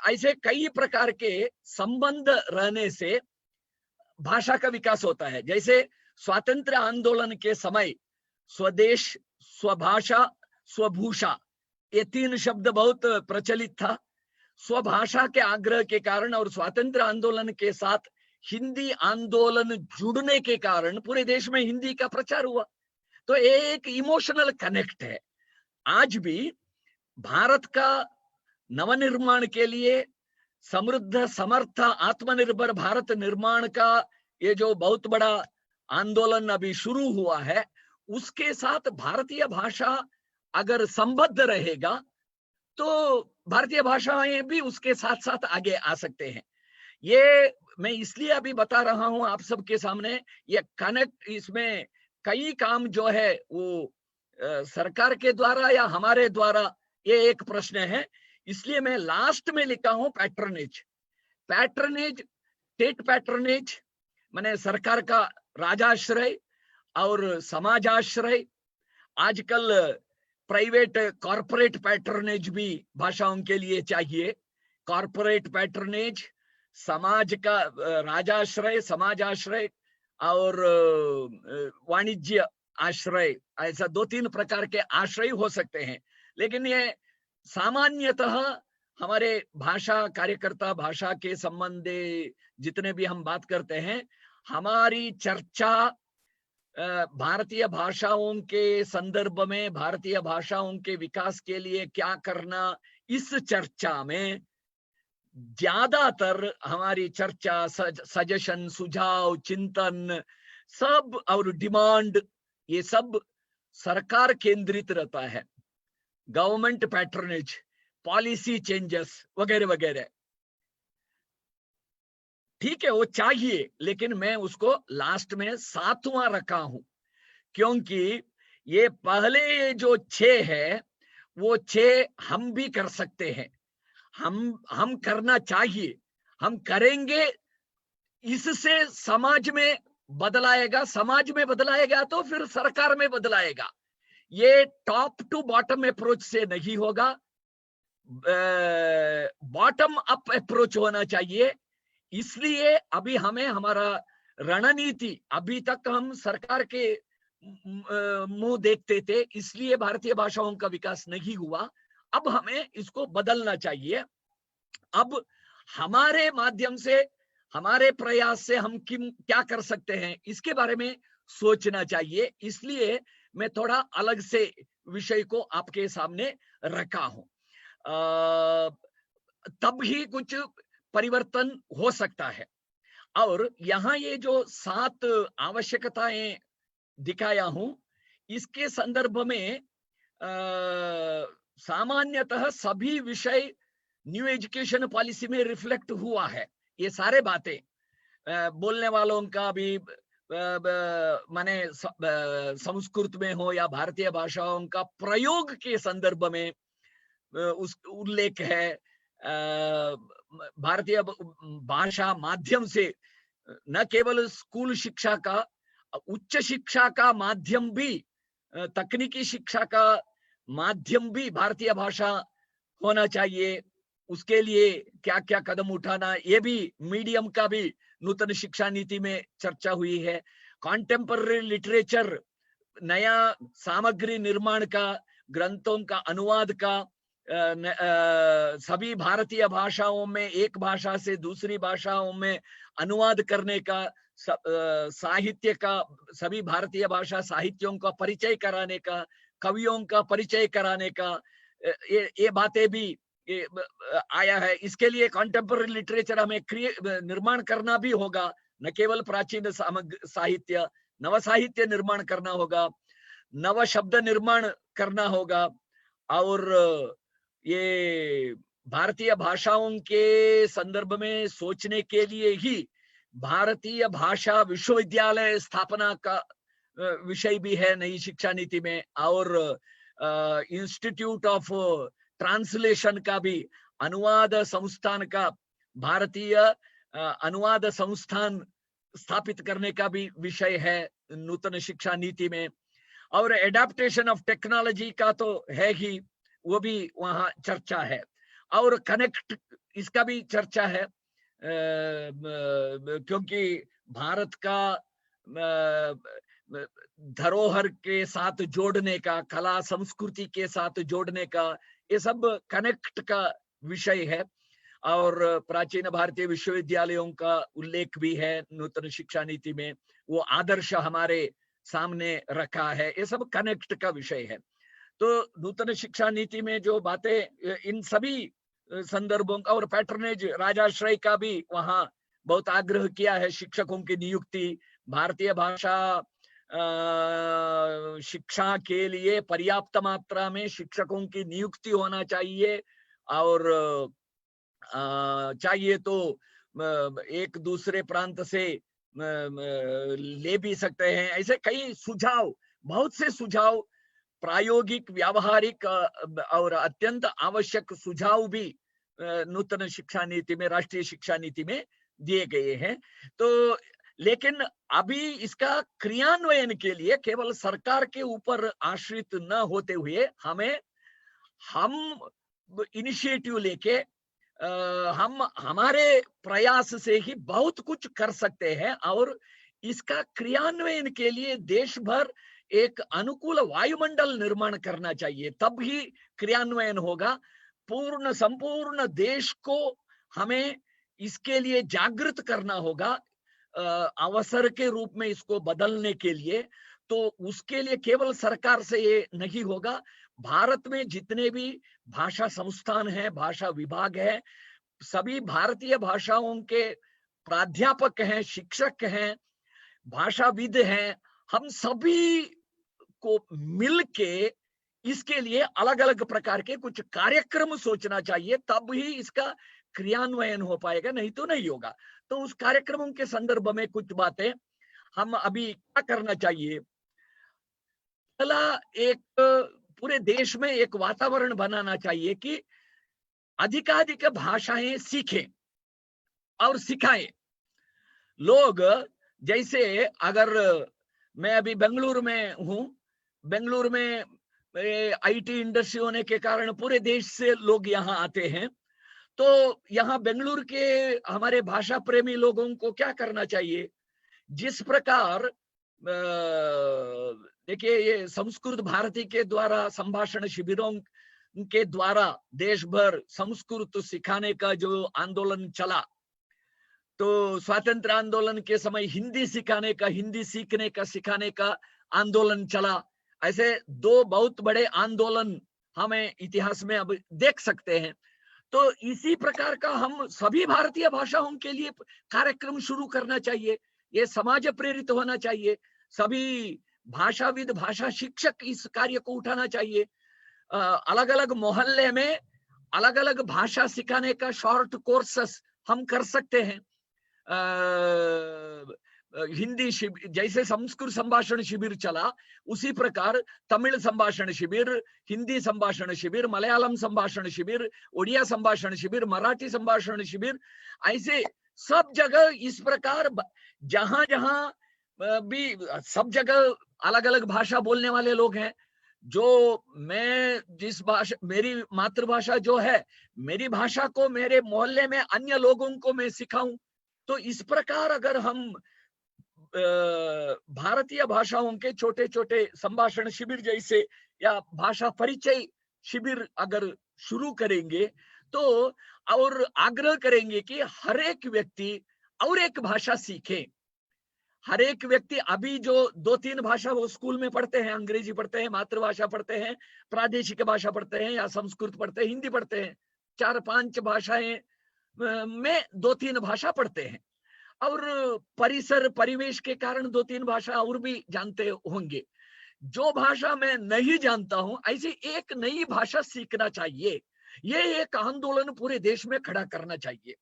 ऐसे कई प्रकार के संबंध रहने से भाषा का विकास होता है। जैसे स्वातंत्र्य आंदोलन के समय स्वदेश, स्वभाषा, स्वभूषा, ये 3 शब्द बहुत प्रचलित था। स्वभाषा के आग्रह के कारण और स्वातंत्र्य आंदोलन के साथ हिंदी आंदोलन जुड़ने के कारण पूरे देश में हिंदी का प्रचार हुआ। तो एक इमोशनल कनेक्ट है। आज भी भारत का नवनिर्माण के लिए, समृद्ध, समर्थ, आत्मनिर्भर भारत निर्माण का ये जो बहुत बड़ा आंदोलन अभी शुरू हुआ है, उसके साथ भारतीय भाषा अगर संबद्ध रहेगा तो भारतीय भाषाएं भी उसके साथ साथ आगे आ सकते हैं। ये मैं इसलिए अभी बता रहा हूं आप सबके सामने, ये कनेक्ट, इसमें कई काम जो है वो सरकार के द्वारा या हमारे द्वारा, ये एक प्रश्न है। इसलिए मैं लास्ट में लिखा हूं पैट्रनेज। पैट्रनेज, स्टेट पैट्रनेज माने सरकार का राजाश्रय और समाजाश्रय। आजकल प्राइवेट कॉर्पोरेट पैट्रनेज भी भाषाओं के लिए चाहिए। कॉर्पोरेट पैट्रनेज, समाज का राजाश्रय, समाजाश्रय और वाणिज्य आश्रय, ऐसा 2-3 प्रकार के आश्रय हो सकते हैं। लेकिन ये सामान्यतः हमारे भाषा कार्यकर्ता, भाषा के संबंधी जितने भी हम बात करते हैं, हमारी चर्चा भारतीय भाषाओं के संदर्भ में, भारतीय भाषाओं के विकास के लिए क्या करना, इस चर्चा में ज्यादातर हमारी चर्चा, सजेशन, सुझाव, चिंतन सब और डिमांड, ये सब सरकार केंद्रित रहता है। गवर्नमेंट पैट्रनेज, पॉलिसी चेंजेस वगैरह वगैरह, ठीक है वो चाहिए, लेकिन मैं उसको लास्ट में 7वां रखा हूं, क्योंकि ये पहले जो 6 है वो 6 हम भी कर सकते हैं। हम करना चाहिए, हम करेंगे, इससे समाज में बदलाएगा, समाज में बदलाएगा तो फिर सरकार में बदलाएगा। ये टॉप टू बॉटम अप्रोच से नहीं होगा, बॉटम अप अप्रोच होना चाहिए। इसलिए अभी हमें हमारा रणनीति, अभी तक हम सरकार के मुंह देखते थे, इसलिए भारतीय भाषाओं का विकास नहीं हुआ। अब हमें इसको बदलना चाहिए। अब हमारे माध्यम से, हमारे प्रयास से हम क्या कर सकते हैं, इसके बारे में सोचना चाहिए। इसलिए मैं थोड़ा अलग से विषय को आपके सामने रखा हूं, तब ही कुछ परिवर्तन हो सकता है। और यहाँ ये जो 7 आवश्यकताएं दिखाया हूं, इसके संदर्भ में सामान्यतः सभी विषय न्यू एजुकेशन पॉलिसी में रिफ्लेक्ट हुआ है। ये सारे बातें बोलने वालों का भी माने संस्कृत में हो या भारतीय भाषाओं का प्रयोग के संदर्भ में उस उल्लेख है। भारतीय भाषा माध्यम से न केवल स्कूल शिक्षा का, उच्च शिक्षा का माध्यम भी, तकनीकी शिक्षा का माध्यम भी भारतीय भाषा होना चाहिए। उसके लिए क्या क्या कदम उठाना, ये भी मीडियम का भी नूतन शिक्षा नीति में चर्चा हुई है। कॉन्टेम्पररी लिटरेचर, नया सामग्री निर्माण का, ग्रंथों का अनुवाद का, सभी भारतीय भाषाओं में एक भाषा से दूसरी भाषाओं में अनुवाद करने का, साहित्य का, सभी भारतीय भाषा साहित्यों का परिचय कराने का, कवियों का परिचय कराने का, ये बातें भी आया है। इसके लिए कॉन्टेम्पररी लिटरेचर हमें निर्माण करना भी होगा, न केवल प्राचीन साहित्य, नव साहित्य निर्माण करना होगा, नव शब्द निर्माण करना होगा। और ये भारतीय भाषाओं के संदर्भ में सोचने के लिए ही भारतीय भाषा विश्वविद्यालय स्थापना का विषय भी है नई शिक्षा नीति में। और इंस्टीट्यूट ऑफ ट्रांसलेशन का भी, अनुवाद संस्थान का, भारतीय अनुवाद संस्थान स्थापित करने का भी विषय है नूतन शिक्षा नीति में। और एडेप्टेशन ऑफ टेक्नोलॉजी का तो है ही, वो भी वहां चर्चा है। और कनेक्ट, इसका भी चर्चा है, क्योंकि भारत का धरोहर के साथ जोड़ने का, कला संस्कृति के साथ जोड़ने का, ये सब कनेक्ट का विषय है। और प्राचीन भारतीय विश्वविद्यालयों का उल्लेख भी है नूतन शिक्षा नीति में, वो आदर्श हमारे सामने रखा है। ये सब कनेक्ट का विषय है। तो नूतन शिक्षा नीति में जो बातें, इन सभी संदर्भों का, और पैट्रनेज, राजाश्रय का भी वहां बहुत आग्रह किया है। शिक्षकों की नियुक्ति, भारतीय भाषा शिक्षा के लिए पर्याप्त मात्रा में शिक्षकों की नियुक्ति होना चाहिए, और चाहिए तो एक दूसरे प्रांत से ले भी सकते हैं। ऐसे कई सुझाव, बहुत से सुझाव, प्रायोगिक, व्यावहारिक और अत्यंत आवश्यक सुझाव भी नूतन शिक्षा नीति में, राष्ट्रीय शिक्षा नीति में दिए गए हैं। तो लेकिन अभी इसका क्रियान्वयन के लिए केवल सरकार के ऊपर आश्रित न होते हुए हम इनिशिएटिव लेके हम हमारे प्रयास से ही बहुत कुछ कर सकते हैं, और इसका क्रियान्वयन के लिए देश भर एक अनुकूल वायुमंडल निर्माण करना चाहिए, तब ही क्रियान्वयन होगा। संपूर्ण देश को हमें इसके लिए जागृत करना होगा, अवसर के रूप में इसको बदलने के लिए। तो उसके लिए केवल सरकार से ये नहीं होगा। भारत में जितने भी भाषा संस्थान हैं, भाषा विभाग है, सभी भारतीय भाषाओं के प्राध्यापक हैं, शिक्षक हैं, भाषाविद हैं, हम सभी को मिलके इसके लिए अलग अलग प्रकार के कुछ कार्यक्रम सोचना चाहिए, तब ही इसका क्रियान्वयन हो पाएगा, नहीं तो नहीं होगा। तो उस कार्यक्रमों के संदर्भ में कुछ बातें हम अभी क्या करना चाहिए। पहला, एक पूरे देश में एक वातावरण बनाना चाहिए कि अधिकाधिक भाषाएं सीखें और सिखाएं। लोग, जैसे अगर मैं अभी बेंगलुरु में हूं, बेंगलुरु में आईटी इंडस्ट्री होने के कारण पूरे देश से लोग यहाँ आते हैं। तो यहाँ बेंगलुरु के हमारे भाषा प्रेमी लोगों को क्या करना चाहिए, जिस प्रकार देखिए ये संस्कृत भारती के द्वारा संभाषण शिविरों के द्वारा देश भर संस्कृत सिखाने का जो आंदोलन चला, तो स्वातंत्र आंदोलन के समय हिंदी सिखाने का, हिंदी सीखने का, सिखाने का आंदोलन चला। ऐसे दो बहुत बड़े आंदोलन हमें इतिहास में अब देख सकते हैं। तो इसी प्रकार का हम सभी भारतीय भाषाओं के लिए कार्यक्रम शुरू करना चाहिए। ये समाज प्रेरित होना चाहिए। सभी भाषाविद, भाषा शिक्षक इस कार्य को उठाना चाहिए। अलग अलग मोहल्ले में अलग अलग भाषा सिखाने का शॉर्ट कोर्सेस हम कर सकते हैं। हिंदी शिविर, जैसे संस्कृत संभाषण शिविर चला, उसी प्रकार तमिल संभाषण शिविर, हिंदी संभाषण शिविर, मलयालम संभाषण शिविर, उड़िया संभाषण शिविर, मराठी संभाषण शिविर, ऐसे सब जगह इस प्रकार जहां जहां भी सब जगह अलग अलग भाषा बोलने वाले लोग हैं। जो मैं जिस भाषा, मेरी मातृभाषा जो है, मेरी भाषा को मेरे मोहल्ले में अन्य लोगों को मैं सिखाऊं। तो इस प्रकार अगर हम भारतीय भाषाओं के छोटे छोटे संभाषण शिविर जैसे या भाषा परिचय शिविर अगर शुरू करेंगे, तो और आग्रह करेंगे कि हर एक व्यक्ति और एक भाषा सीखे। हर एक व्यक्ति, अभी जो 2-3 भाषा वो स्कूल में पढ़ते हैं, अंग्रेजी पढ़ते हैं, मातृभाषा पढ़ते हैं, प्रादेशिक भाषा पढ़ते हैं या संस्कृत पढ़ते हैं, हिंदी पढ़ते हैं, 4-5 भाषाएं में 2-3 भाषा पढ़ते हैं, और परिसर परिवेश के कारण 2-3 भाषा और भी जानते होंगे। जो भाषा मैं नहीं जानता हूं, ऐसी एक नई भाषा सीखना चाहिए। ये एक आंदोलन पूरे देश में खड़ा करना चाहिए।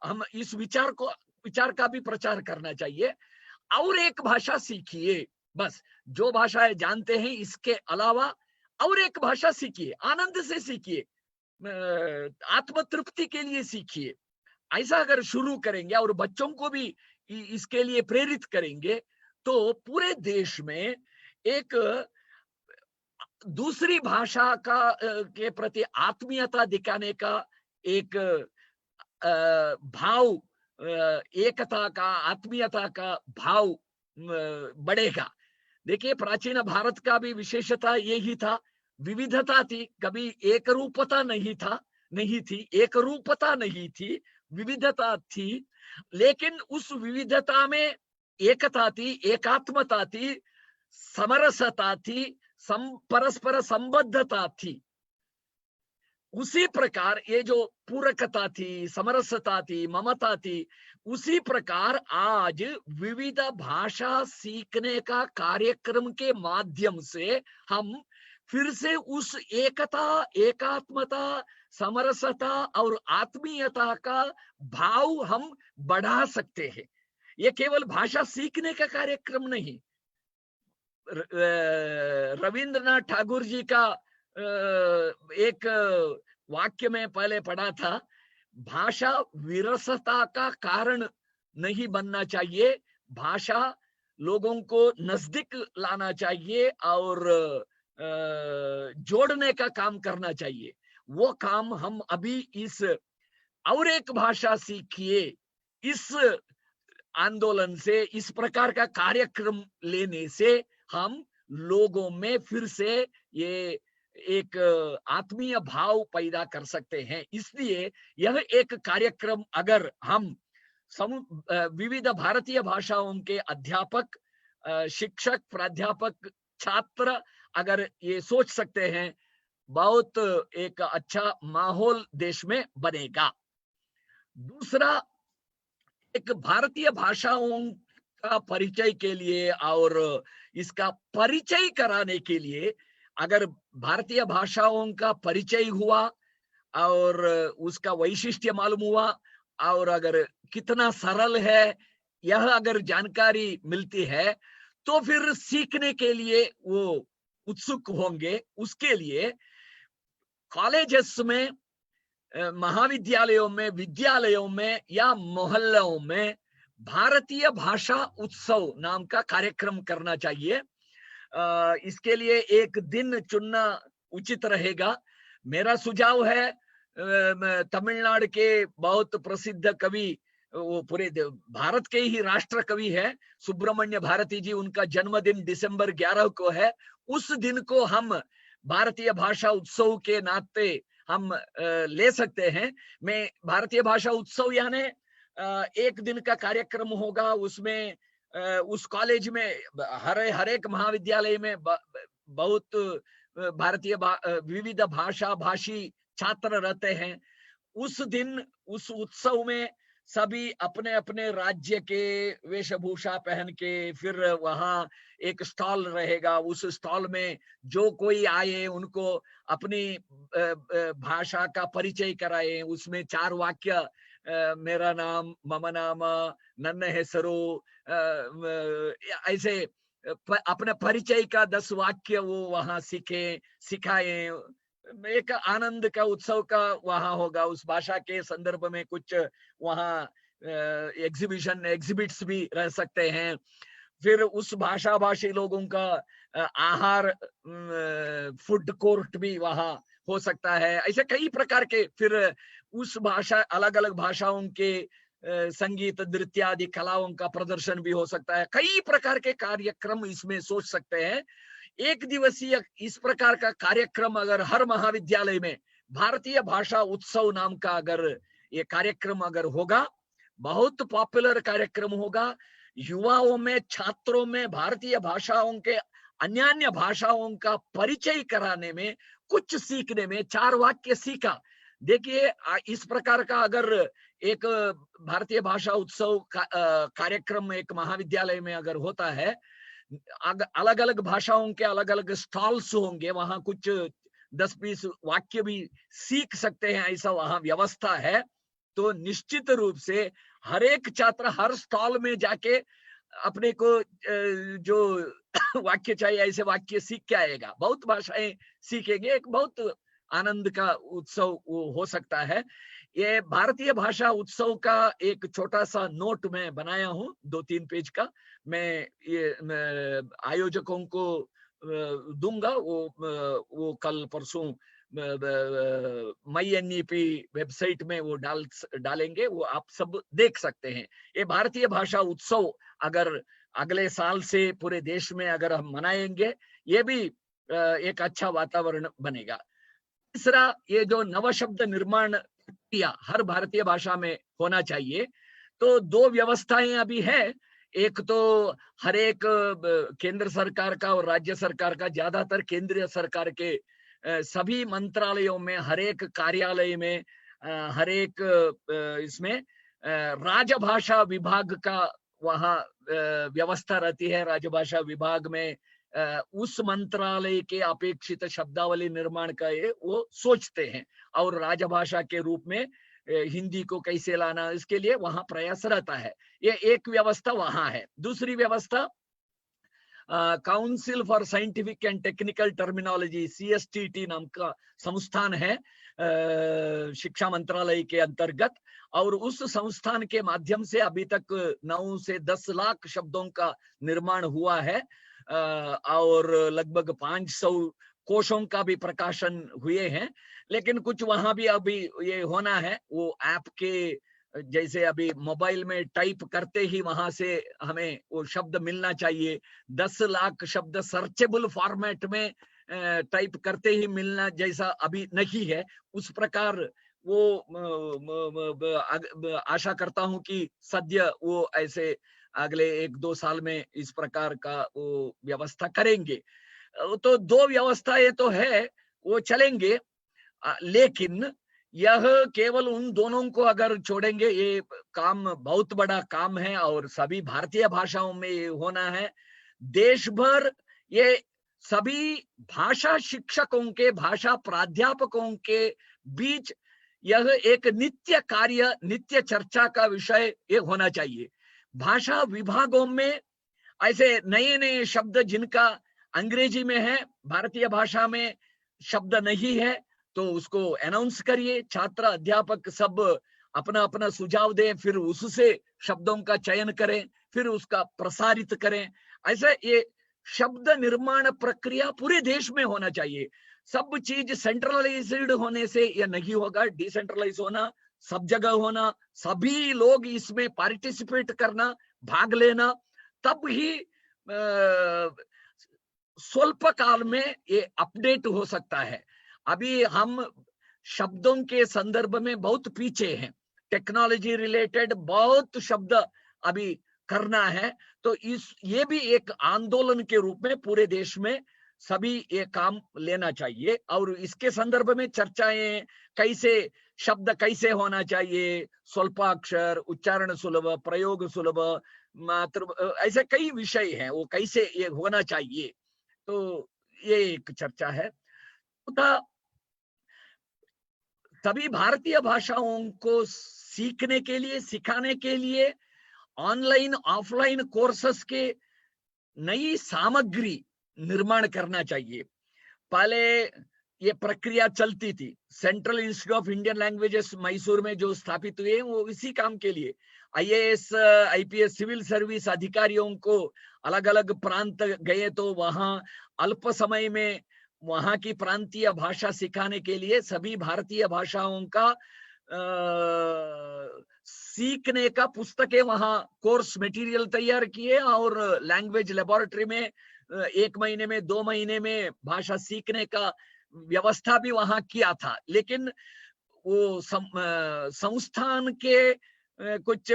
हम इस विचार का भी प्रचार करना चाहिए। और एक भाषा सीखिए, बस जो भाषाएं जानते हैं इसके अलावा और एक भाषा सीखिए, आनंद से सीखिए, आत्मतृप्ति के लिए सीखिए। ऐसा अगर शुरू करेंगे और बच्चों को भी इसके लिए प्रेरित करेंगे, तो पूरे देश में एक दूसरी भाषा का के प्रति आत्मीयता दिखाने का एक भाव, एकता का, आत्मीयता का भाव बढ़ेगा। देखिए, प्राचीन भारत का भी विशेषता यही था, विविधता थी, कभी एक रूपता नहीं थी, एक रूपता नहीं थी, विविधता थी, लेकिन उस विविधता में एकता थी, एकात्मता थी, समरसता थी, परस्पर संबद्धता थी। उसी प्रकार ये जो पूरकता थी, समरसता थी, ममता थी, उसी प्रकार आज विविध भाषा सीखने का कार्यक्रम के माध्यम से हम फिर से उस एकता, एकात्मता, समरसता और आत्मीयता का भाव हम बढ़ा सकते हैं। ये केवल भाषा सीखने का कार्यक्रम नहीं। रविंद्रनाथ ठाकुर जी का एक वाक्य में पहले पढ़ा था, भाषा विरसता का कारण नहीं बनना चाहिए, भाषा लोगों को नजदीक लाना चाहिए और जोड़ने का काम करना चाहिए। वो काम हम अभी इस और एक भाषा सीखिए इस आंदोलन से, इस प्रकार का कार्यक्रम लेने से हम लोगों में फिर से ये एक आत्मीय भाव पैदा कर सकते हैं। इसलिए यह एक कार्यक्रम अगर हम विविध भारतीय भाषाओं के अध्यापक, शिक्षक, प्राध्यापक, छात्र अगर ये सोच सकते हैं, बहुत एक अच्छा माहौल देश में बनेगा। दूसरा, एक भारतीय भाषाओं का परिचय के लिए और इसका परिचय कराने के लिए, अगर भारतीय भाषाओं का परिचय हुआ और उसका वैशिष्ट्य मालूम हुआ और अगर कितना सरल है यह अगर जानकारी मिलती है, तो फिर सीखने के लिए वो उत्सुक होंगे। उसके लिए कॉलेजेस में, महाविद्यालयों में, विद्यालयों में या मोहल्लों में भारतीय भाषा उत्सव नाम का कार्यक्रम करना चाहिए। इसके लिए एक दिन चुनना उचित रहेगा। मेरा सुझाव है, तमिलनाडु के बहुत प्रसिद्ध कवि, वो पूरे भारत के ही राष्ट्र कवि है, सुब्रमण्य भारती जी, उनका जन्मदिन दिसंबर 11 को है। उस दिन को हम भारतीय भाषा उत्सव के नाते हम ले सकते हैं। मैं भारतीय भाषा उत्सव यानी एक दिन का कार्यक्रम होगा, उसमें उस कॉलेज में हर एक महाविद्यालय में बहुत भारतीय विविध भाषा भाषी छात्र रहते हैं। उस दिन उस उत्सव में सभी अपने अपने राज्य के वेशभूषा पहन के, फिर वहां एक स्टॉल रहेगा, उस स्टॉल में जो कोई आए उनको अपनी भाषा का परिचय कराए। उसमें 4 वाक्य, मेरा नाम, मम नाम, नन्न हेसरू, ऐसे अपने परिचय का 10 वाक्य वो वहां सिखाए। एक आनंद का उत्सव का वहां होगा। उस भाषा के संदर्भ में कुछ वहां एग्जिबिट्स भी रह सकते हैं। फिर उस भाषा भाषी लोगों का आहार, फूड कोर्ट भी वहां हो सकता है। ऐसे कई प्रकार के, फिर उस भाषा, अलग अलग भाषाओं के संगीत, नृत्य आदि कलाओं का प्रदर्शन भी हो सकता है। कई प्रकार के कार्यक्रम इसमें सोच सकते हैं। एक दिवसीय इस प्रकार का कार्यक्रम अगर हर महाविद्यालय में भारतीय भाषा उत्सव नाम का अगर ये कार्यक्रम अगर होगा, बहुत पॉपुलर कार्यक्रम होगा। युवाओं में, छात्रों में भारतीय भाषाओं के, अन्य भाषाओं का परिचय कराने में, कुछ सीखने में, 4 वाक्य सीखा। देखिए, इस प्रकार का अगर एक भारतीय भाषा उत्सव कार्यक्रम एक महाविद्यालय में अगर होता है, अलग अलग भाषाओं के अलग अलग स्टॉल्स होंगे, वहां कुछ 10-20 वाक्य भी सीख सकते हैं, ऐसा वहां व्यवस्था है। तो निश्चित रूप से हर एक छात्र हर स्टॉल में जाके अपने को जो वाक्य चाहिए ऐसे वाक्य सीख के आएगा, बहुत भाषाएं सीखेंगे। एक बहुत आनंद का उत्सव वो हो सकता है। ये भारतीय भाषा उत्सव का एक छोटा सा नोट मैं बनाया हूँ, 2-3 पेज का। मैं ये आयोजकों को दूंगा, वो कल परसों MyNEP वेबसाइट में वो डालेंगे, वो आप सब देख सकते हैं। ये भारतीय भाषा उत्सव अगर अगले साल से पूरे देश में अगर हम मनाएंगे, ये भी एक अच्छा वातावरण बनेगा। तीसरा, ये जो नव शब्द निर्माण प्रक्रिया हर भारतीय भाषा में होना चाहिए। तो 2 व्यवस्थाएं अभी है। एक तो हर एक केंद्र सरकार का और राज्य सरकार का, ज्यादातर केंद्रीय सरकार के सभी मंत्रालयों में, हर एक कार्यालय में, हर एक इसमें राजभाषा विभाग का वहाँ व्यवस्था रहती है। राजभाषा विभाग में उस मंत्रालय के अपेक्षित शब्दावली निर्माण का ये वो सोचते हैं, और राजभाषा के रूप में हिंदी को कैसे लाना, इसके लिए वहां प्रयास रहता है। ये एक व्यवस्था वहां है। दूसरी व्यवस्था council for scientific and technical terminology, CSTT नाम का संस्थान है शिक्षा मंत्रालय के अंतर्गत, और उस संस्थान के माध्यम से अभी तक 9 से 10 लाख शब्दों का निर्माण हुआ है, और लगभग 500 कोशों का भी प्रकाशन हुए हैं। लेकिन कुछ वहां भी अभी ये होना है, वो ऐप के जैसे अभी मोबाइल में टाइप करते ही वहां से हमें वो शब्द मिलना चाहिए, 10 लाख शब्द सर्चेबल फॉर्मेट में टाइप करते ही मिलना जैसा अभी नहीं है, उस प्रकार वो आशा करता हूं कि सद्य वो ऐसे अगले 1-2 साल में इस प्रकार का वो व्यवस्था करेंगे। तो 2 व्यवस्थाएं तो है, वो चलेंगे, लेकिन यह केवल उन दोनों को अगर छोड़ेंगे, ये काम बहुत बड़ा काम है और सभी भारतीय भाषाओं में ये होना है। देश भर ये सभी भाषा शिक्षकों के, भाषा प्राध्यापकों के बीच यह एक नित्य कार्य, नित्य चर्चा का विषय ये होना चाहिए। भाषा विभागों में ऐसे नए नए शब्द जिनका अंग्रेजी में है, भारतीय भाषा में शब्द नहीं है, तो उसको अनाउंस करिए, छात्र अध्यापक सब अपना अपना सुझाव दें, फिर उससे शब्दों का चयन करें, फिर उसका प्रसारित करें। ऐसा ये शब्द निर्माण प्रक्रिया पूरे देश में होना चाहिए। सब चीज सेंट्रलाइज्ड होने से यह नहीं होगा, डिसेंट्रलाइज होना, सब जगह होना, सभी लोग इसमें पार्टिसिपेट करना, भाग लेना, तब ही स्वल्प काल में ये अपडेट हो सकता है। अभी हम शब्दों के संदर्भ में बहुत पीछे हैं, टेक्नोलॉजी रिलेटेड बहुत शब्द अभी करना है, तो ये भी एक आंदोलन के रूप में पूरे देश में सभी ये काम लेना चाहिए। और इसके संदर्भ में चर्चाएं, कैसे शब्द कैसे होना चाहिए, स्वल्पाक्षर, उच्चारण सुलभ, प्रयोग सुलभ, मात्र, ऐसे कई विषय हैं, वो कैसे ये होना चाहिए, तो ये एक चर्चा है। सभी भारतीय भाषाओं को सीखने के लिए, सिखाने के लिए ऑनलाइन ऑफलाइन कोर्सेस के नई सामग्री निर्माण करना चाहिए। पहले ये प्रक्रिया चलती थी, central institute of Indian languages Mysore में जो स्थापित हुए, वो इसी काम के लिए IAS IPS सिविल सर्विस अधिकारियों को अलग अलग प्रांत गए तो वहां अल्प समय में वहां की प्रांतीय भाषा सिखाने के लिए सभी भारतीय भाषाओं का सीखने का पुस्तकें वहां कोर्स मटेरियल तैयार किए, और लैंग्वेज लेबोरेटरी में 1 महीने में 2 महीने में भाषा सीखने का व्यवस्था भी वहां किया था। लेकिन वो संस्थान के कुछ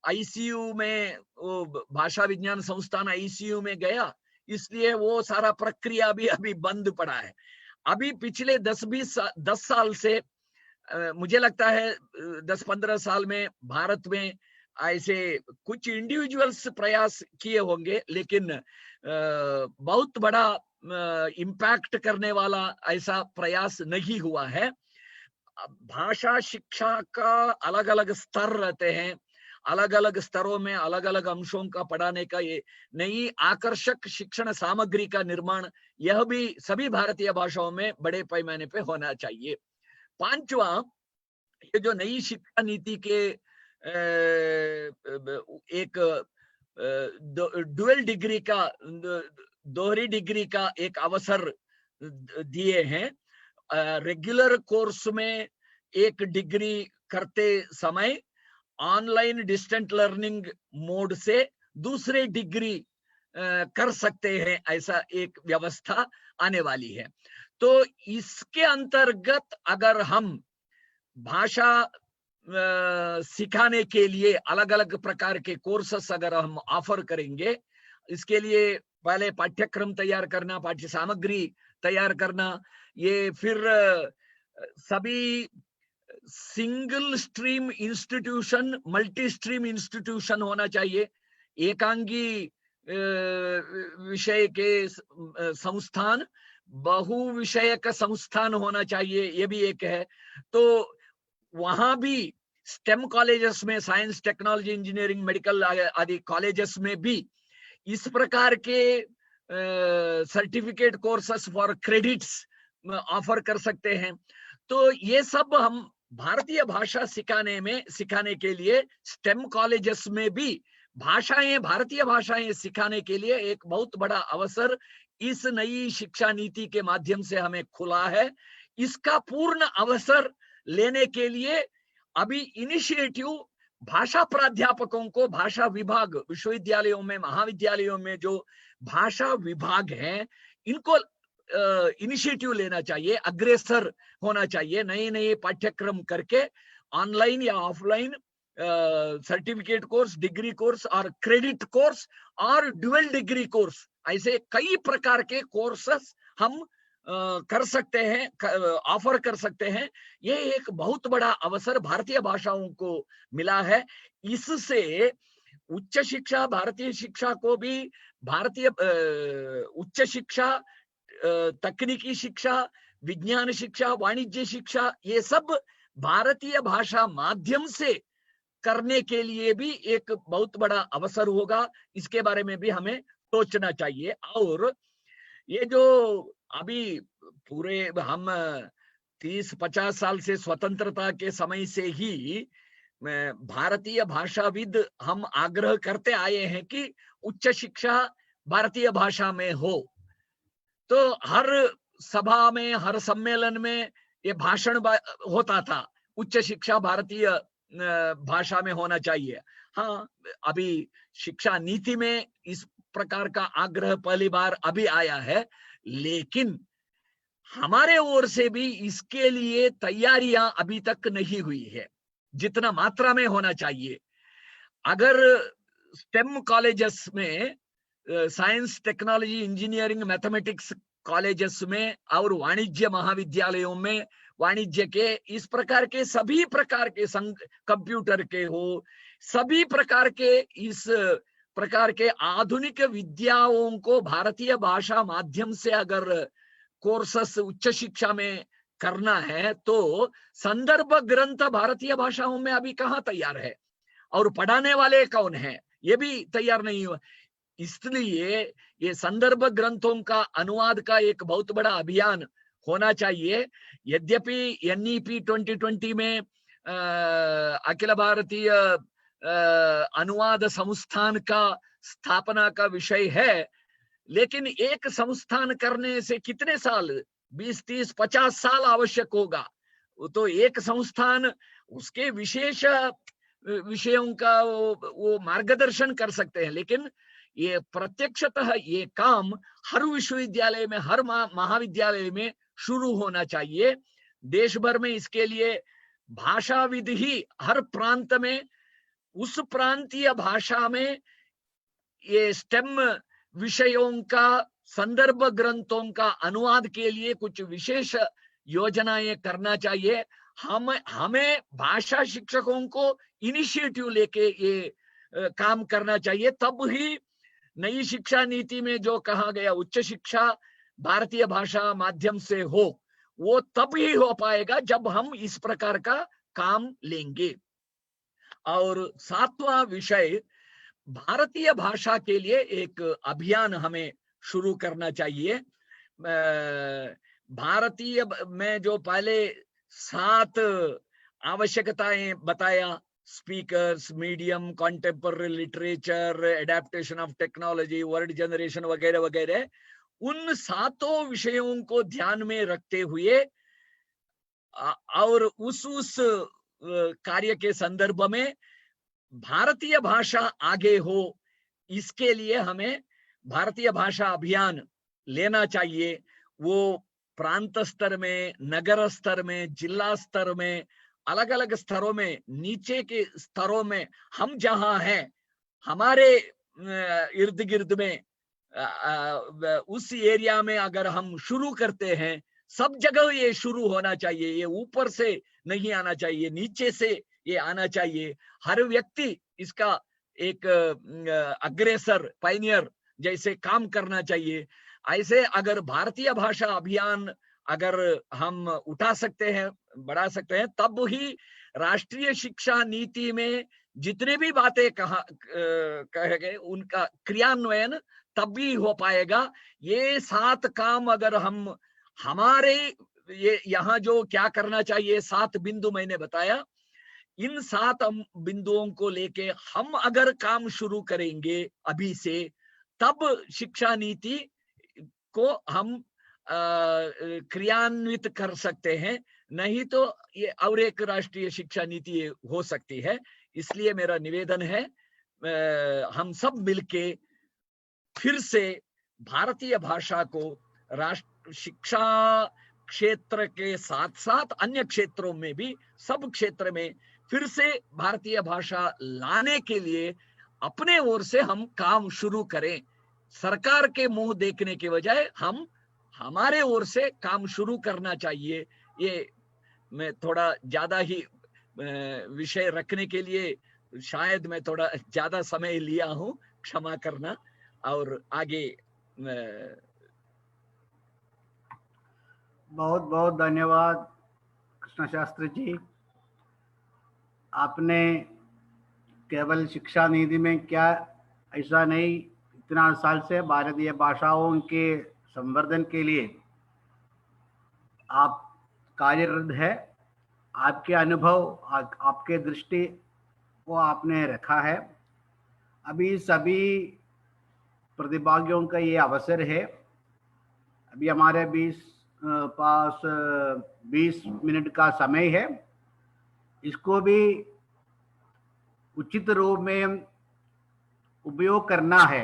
ICU में, वो भाषा विज्ञान संस्थान ICU में गया, इसलिए वो सारा प्रक्रिया भी अभी बंद पड़ा है। अभी पिछले 10 साल से मुझे लगता है 10-15 साल में भारत में ऐसे कुछ इंडिविजुअल्स प्रयास किए होंगे, लेकिन बहुत बड़ा इम्पैक्ट करने वाला ऐसा प्रयास नहीं हुआ है। भाषा शिक्षा का अलग अलग स्तर रहते हैं, अलग अलग स्तरों में अलग अलग अंशों का पढ़ाने का ये नई आकर्षक शिक्षण सामग्री का निर्माण, यह भी सभी भारतीय भाषाओं में बड़े पैमाने पे होना चाहिए। 5वां, ये जो नई शिक्षा नीति के एक डुअल डिग्री का, दोहरी डिग्री का एक अवसर दिए हैं। रेगुलर कोर्स में 1 डिग्री करते समय ऑनलाइन डिस्टेंट लर्निंग मोड से दूसरे डिग्री कर सकते हैं, ऐसा एक व्यवस्था आने वाली है। तो इसके अंतर्गत अगर हम भाषा सिखाने के लिए अलग अलग प्रकार के कोर्सेस अगर हम ऑफर करेंगे, इसके लिए पहले पाठ्यक्रम तैयार करना, पाठ्य सामग्री तैयार करना, ये फिर सभी single stream institution multi stream institution होना चाहिए, एकांगी विषय के संस्थान बहु विषयक संस्थान होना चाहिए, ये भी एक है। तो वहां भी स्टेम कॉलेजेस में, साइंस टेक्नोलॉजी इंजीनियरिंग मेडिकल आदि कॉलेजेस में भी इस प्रकार के certificate courses for credits offer कर सकते हैं। तो ये सब हम भारतीय भाषा सिखाने के लिए स्टेम कॉलेजेस में भी भारतीय भाषाएं सिखाने के लिए एक बहुत बड़ा अवसर इस नई शिक्षा नीति के माध्यम से हमें खुला है। इसका पूर्ण अवसर लेने के लिए अभी इनिशिएटिव भाषा प्राध्यापकों को, भाषा विभाग विश्वविद्यालयों में, महाविद्यालयों में जो भाषा विभाग हैं, इनको इनिशिएटिव लेना चाहिए, अग्रसर होना चाहिए, नए नए पाठ्यक्रम करके ऑनलाइन या offline certificate course, degree course और क्रेडिट कोर्स और ड्यूअल डिग्री कोर्स, ऐसे कई प्रकार के कोर्सेस हम कर सकते हैं, ऑफर कर सकते हैं। ये एक बहुत बड़ा अवसर भारतीय भाषाओं को मिला है। इससे उच्च शिक्षा, भारतीय शिक्षा को भी, भारतीय उच्च शिक्षा, तकनीकी शिक्षा, विज्ञान शिक्षा, वाणिज्य शिक्षा, ये सब भारतीय भाषा माध्यम से करने के लिए भी एक बहुत बड़ा अवसर होगा। इसके बारे में भी हमें सोचना चाहिए। और ये जो अभी पूरे हम 30-50 साल से स्वतंत्रता के समय से ही भारतीय भाषाविद हम आग्रह करते आए हैं कि उच्च शिक्षा भारतीय भाषा में हो। तो हर सभा में, हर सम्मेलन में ये भाषण होता था, उच्च शिक्षा भारतीय भाषा में होना चाहिए। हाँ, अभी शिक्षा नीति में इस प्रकार का आग्रह पहली बार अभी आया है, लेकिन हमारे ओर से भी इसके लिए तैयारियां अभी तक नहीं हुई है जितना मात्रा में होना चाहिए। अगर स्टेम कॉलेजेस में, science technology engineering mathematics colleges में और वाणिज्य महाविद्यालयों में वाणिज्य के इस प्रकार के सभी प्रकार के कंप्यूटर के हो, सभी प्रकार के इस प्रकार के आधुनिक विद्याओं को भारतीय भाषा माध्यम से अगर कोर्सेस उच्च शिक्षा में करना है तो संदर्भ ग्रंथ भारतीय भाषाओं में अभी कहाँ तैयार है, और पढ़ाने वाले कौन है ये भी तैयार नहीं हुआ। इसलिए ये संदर्भ ग्रंथों का अनुवाद का एक बहुत बड़ा अभियान होना चाहिए। यद्यपि NEP 2020 में अखिल भारतीय अनुवाद संस्थान का स्थापना का विषय है, लेकिन एक संस्थान करने से कितने साल, 20, 30, 50 साल आवश्यक होगा। तो एक संस्थान उसके विशेष विषयों का वो मार्गदर्शन कर सकते हैं, लेकिन ये प्रत्यक्षतः ये काम हर विश्वविद्यालय में, हर महाविद्यालय में शुरू होना चाहिए। देश भर में इसके लिए भाषाविद ही हर प्रांत में उस प्रांतीय भाषा में ये स्टेम विषयों का, संदर्भ ग्रंथों का अनुवाद के लिए कुछ विशेष योजनाएं करना चाहिए। हमें भाषा शिक्षकों को इनिशिएटिव लेके ये काम करना चाहिए, तब ही नई शिक्षा नीति में जो कहा गया उच्च शिक्षा भारतीय भाषा माध्यम से हो, वो तब ही हो पाएगा जब हम इस प्रकार का काम लेंगे। और 7वां विषय, भारतीय भाषा के लिए एक अभियान हमें शुरू करना चाहिए। भारतीय में जो पहले 7 आवश्यकताएं बताया, speakers, medium, contemporary literature, adaptation of technology, word generation वगैरह वगैरह, उन 7 विषयों को ध्यान में रखते हुए और उस कार्य के संदर्भ में भारतीय भाषा आगे हो, इसके लिए हमें भारतीय भाषा अभियान लेना चाहिए। वो प्रांत स्तर में, नगर स्तर में, जिला स्तर में, अलग अलग स्तरों में, नीचे के स्तरों में, हम जहां हैं, हमारे इर्द गिर्द में उस एरिया में अगर हम शुरू करते हैं, सब जगह ये शुरू होना चाहिए, ये ऊपर से नहीं आना चाहिए, नीचे से ये आना चाहिए। हर व्यक्ति इसका एक अग्रेसर, पायनियर जैसे काम करना चाहिए। ऐसे अगर भारतीय भाषा अभियान अगर हम उठा सकते हैं, बढ़ा सकते हैं, तब ही राष्ट्रीय शिक्षा नीति में जितने भी बातें कहे गए उनका क्रियान्वयन तब भी हो पाएगा। ये 7 काम अगर हम हमारे ये यहाँ जो क्या करना चाहिए, 7 बिंदु मैंने बताया, इन 7 बिंदुओं को लेके हम अगर काम शुरू करेंगे अभी से, तब शिक्षा नीति को हम क्रियान्वित कर सकते हैं। नहीं तो ये और एक राष्ट्रीय शिक्षा नीति हो सकती है। इसलिए मेरा निवेदन है, हम सब मिलके फिर से भारतीय भाषा को राष्ट्र शिक्षा क्षेत्र के साथ साथ अन्य क्षेत्रों में भी, सब क्षेत्र में फिर से भारतीय भाषा लाने के लिए अपने ओर से हम काम शुरू करें। सरकार के मुंह देखने के बजाय हम हमारे ओर से काम शुरू करना चाहिए। ये मैं थोड़ा ज्यादा ही विषय रखने के लिए शायद मैं थोड़ा ज्यादा समय लिया हूं, क्षमा करना। और आगे बहुत बहुत धन्यवाद कृष्ण शास्त्री जी। आपने केवल शिक्षा नीति में क्या, ऐसा नहीं, इतना साल से भारतीय भाषाओं के संवर्धन के लिए आप कार्यरत है। आपके अनुभव, आपके दृष्टि को आपने रखा है। अभी सभी प्रतिभागियों का ये अवसर है। अभी हमारे पास 20 मिनट का समय है। इसको भी उचित रूप में उपयोग करना है।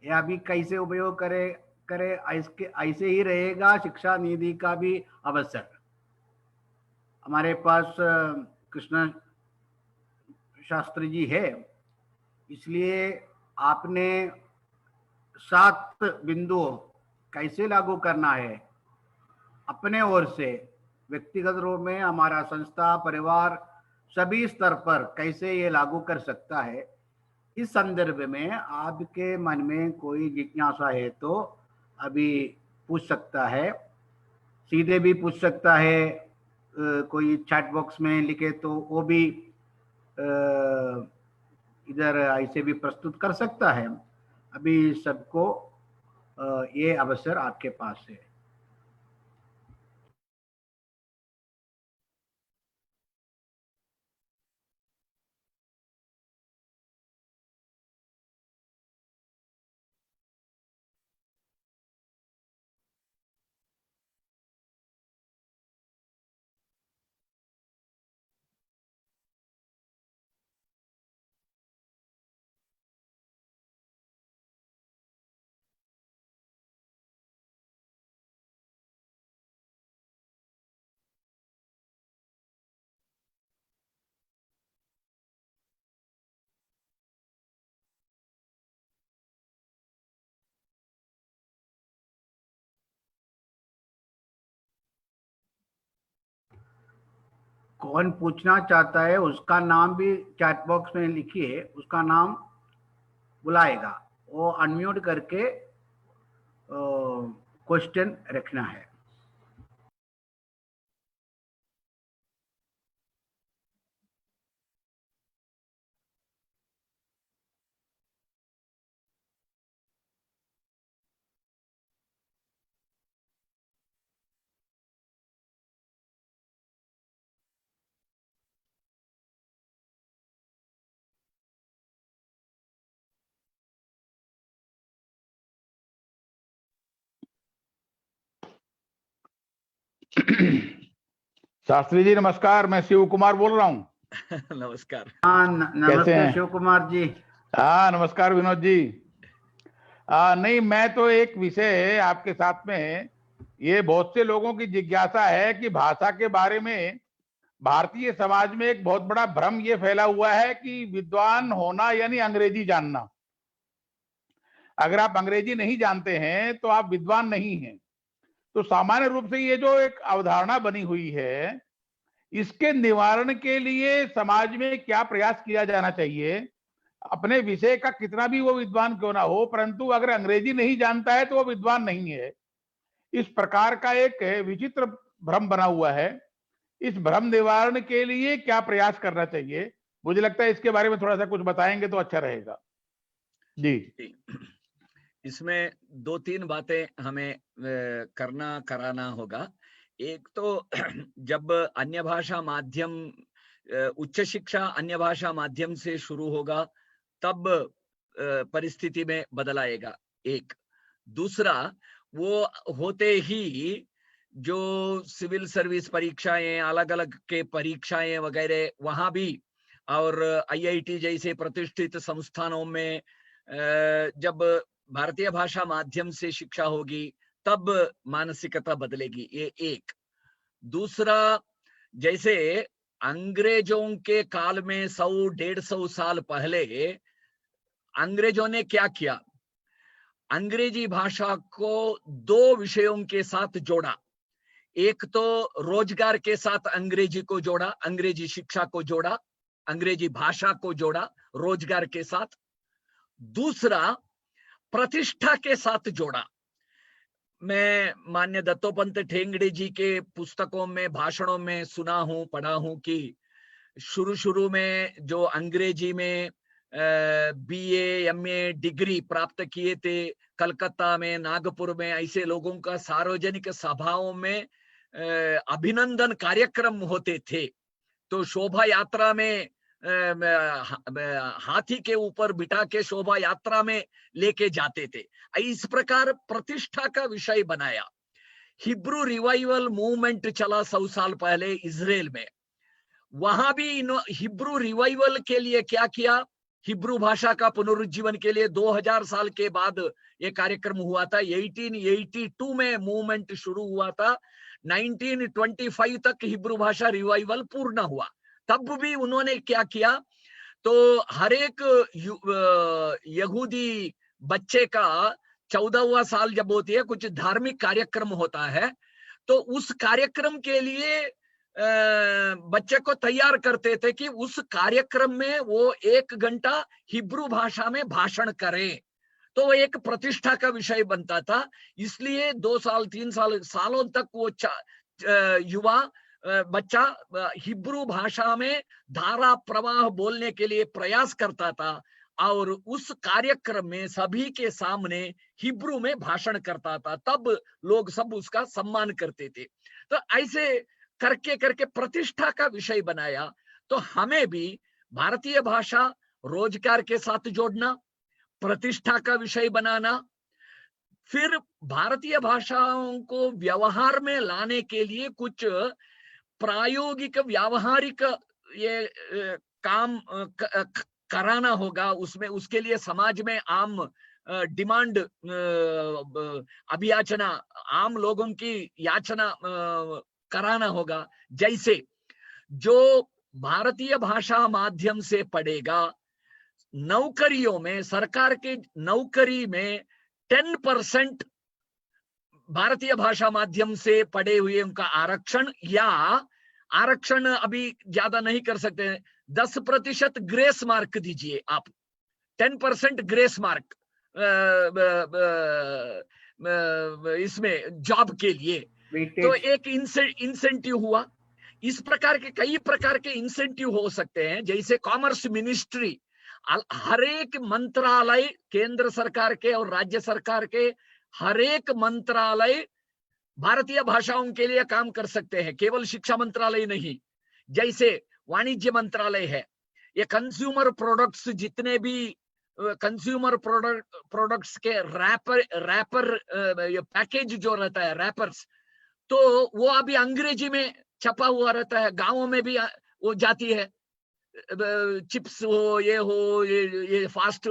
ये अभी कैसे उपयोग करे ऐसे ही रहेगा शिक्षा नीति का भी अवसर। हमारे पास कृष्ण शास्त्री जी है, इसलिए आपने 7 बिंदु कैसे लागू करना है अपने ओर से, व्यक्तिगत रूप में, हमारा संस्था, परिवार, सभी स्तर पर कैसे ये लागू कर सकता है, इस संदर्भ में आपके मन में कोई जिज्ञासा है तो अभी पूछ सकता है। सीधे भी पूछ सकता है, कोई चैट बॉक्स में लिखे तो वो भी इधर ऐसे भी प्रस्तुत कर सकता है। अभी सबको ये अवसर आपके पास है। कौन पूछना चाहता है उसका नाम भी चैट बॉक्स में लिखिए, उसका नाम बुलाएगा, वो अनम्यूट करके क्वेश्चन रखना है। शास्त्री जी नमस्कार, मैं शिव कुमार बोल रहा हूँ। नमस्कार। हाँ, नमस्ते शिव कुमार जी। हाँ नमस्कार विनोद जी। नहीं, मैं तो एक विषय है आपके साथ में, ये बहुत से लोगों की जिज्ञासा है कि भाषा के बारे में भारतीय समाज में एक बहुत बड़ा भ्रम ये फैला हुआ है कि विद्वान होना यानी अंग्रेजी जानना। अगर आप अंग्रेजी नहीं जानते हैं तो आप विद्वान नहीं हैं। तो सामान्य रूप से ये जो एक अवधारणा बनी हुई है, इसके निवारण के लिए समाज में क्या प्रयास किया जाना चाहिए? अपने विषय का कितना भी वो विद्वान क्यों ना हो, परंतु अगर अंग्रेजी नहीं जानता है तो वो विद्वान नहीं है। इस प्रकार का एक विचित्र भ्रम बना हुआ है। इस भ्रम निवारण के लिए क्या प्रयास करना चाहिए? मुझे लगता है इसके बारे में थोड़ा सा कुछ बताएंगे तो अच्छा रहेगा। जी। इसमें 2-3 बातें हमें कराना होगा। एक तो जब अन्य भाषा माध्यम उच्च शिक्षा अन्य भाषा माध्यम से शुरू होगा तब परिस्थिति में बदल आएगा, एक। दूसरा, वो होते ही जो सिविल सर्विस परीक्षाएं, अलग अलग के परीक्षाएं वगैरह वहां भी, और आईआईटी जैसे प्रतिष्ठित संस्थानों में जब भारतीय भाषा माध्यम से शिक्षा होगी तब मानसिकता बदलेगी, ये एक। दूसरा, जैसे अंग्रेजों के काल में 100-150 साल पहले अंग्रेजों ने क्या किया, अंग्रेजी भाषा को 2 विषयों के साथ जोड़ा। एक तो रोजगार के साथ अंग्रेजी को जोड़ा, अंग्रेजी शिक्षा को जोड़ा, अंग्रेजी भाषा को जोड़ा रोजगार के साथ। दूसरा, प्रतिष्ठा के साथ जोड़ा। मैं मान्य दत्तोपंत ठेंगड़ी जी के पुस्तकों में, भाषणों में सुना हूं, पढ़ा हूं कि शुरू में जो अंग्रेजी में बीए, एमए डिग्री प्राप्त किए थे कलकत्ता में, नागपुर में, ऐसे लोगों का सार्वजनिक सभाओं में अभिनंदन कार्यक्रम होते थे। तो शोभा यात्रा में हाथी के ऊपर बिठा के शोभा यात्रा में लेके जाते थे। इस प्रकार प्रतिष्ठा का विषय बनाया। हिब्रू रिवाइवल मूवमेंट चला 100 साल पहले इजराइल में, वहां भी हिब्रू रिवाइवल के लिए क्या किया, हिब्रू भाषा का पुनरुज्जीवन के लिए 2000 साल के बाद ये कार्यक्रम हुआ था। 1882 में मूवमेंट शुरू हुआ था, 1925 तक हिब्रू भाषा रिवाइवल पूर्ण हुआ। तब भी उन्होंने क्या किया, तो हर एक यहूदी बच्चे का 14वां साल जब होती है, कुछ धार्मिक कार्यक्रम होता है, तो उस कार्यक्रम के लिए बच्चे को तैयार करते थे कि उस कार्यक्रम में वो 1 घंटा हिब्रू भाषा में भाषण करें। तो वो एक प्रतिष्ठा का विषय बनता था। इसलिए 2 साल 3 सालों तक वो युवा बच्चा हिब्रू भाषा में धारा प्रवाह बोलने के लिए प्रयास करता था, और उस कार्यक्रम में सभी के सामने हिब्रू में भाषण करता था। तब लोग सब उसका सम्मान करते थे। तो ऐसे करके करके प्रतिष्ठा का विषय बनाया। तो हमें भी भारतीय भाषा रोजगार के साथ जोड़ना, प्रतिष्ठा का विषय बनाना, फिर भारतीय भाषाओं को व्यवहार में लाने के लिए कुछ प्रायोगिक व्यावहारिक ये काम कराना होगा। उसमें उसके लिए समाज में आम डिमांड, अभियाचना, आम लोगों की याचना कराना होगा। जैसे जो भारतीय भाषा माध्यम से पढ़ेगा, नौकरियों में, सरकार के नौकरी में 10% भारतीय भाषा माध्यम से पढ़े हुए उनका आरक्षण, या आरक्षण अभी ज्यादा नहीं कर सकते, 10% ग्रेस मार्क दीजिए आप, 10% ग्रेस मार्क इसमें जॉब के लिए, तो एक इंसेंटिव हुआ। इस प्रकार के कई प्रकार के इंसेंटिव हो सकते हैं। जैसे कॉमर्स मिनिस्ट्री, हर एक मंत्रालय, केंद्र सरकार के और राज्य सरकार के हर एक मंत्रालय भारतीय भाषाओं के लिए काम कर सकते हैं, केवल शिक्षा मंत्रालय नहीं। जैसे वाणिज्य मंत्रालय है, ये कंज्यूमर प्रोडक्ट्स, जितने भी कंज्यूमर प्रोडक्ट्स के रैपर ये पैकेज जो रहता है, रैपर्स, तो वो अभी अंग्रेजी में छपा हुआ रहता है। गांवों में भी वो जाती है, चिप्स हो, ये फास्ट,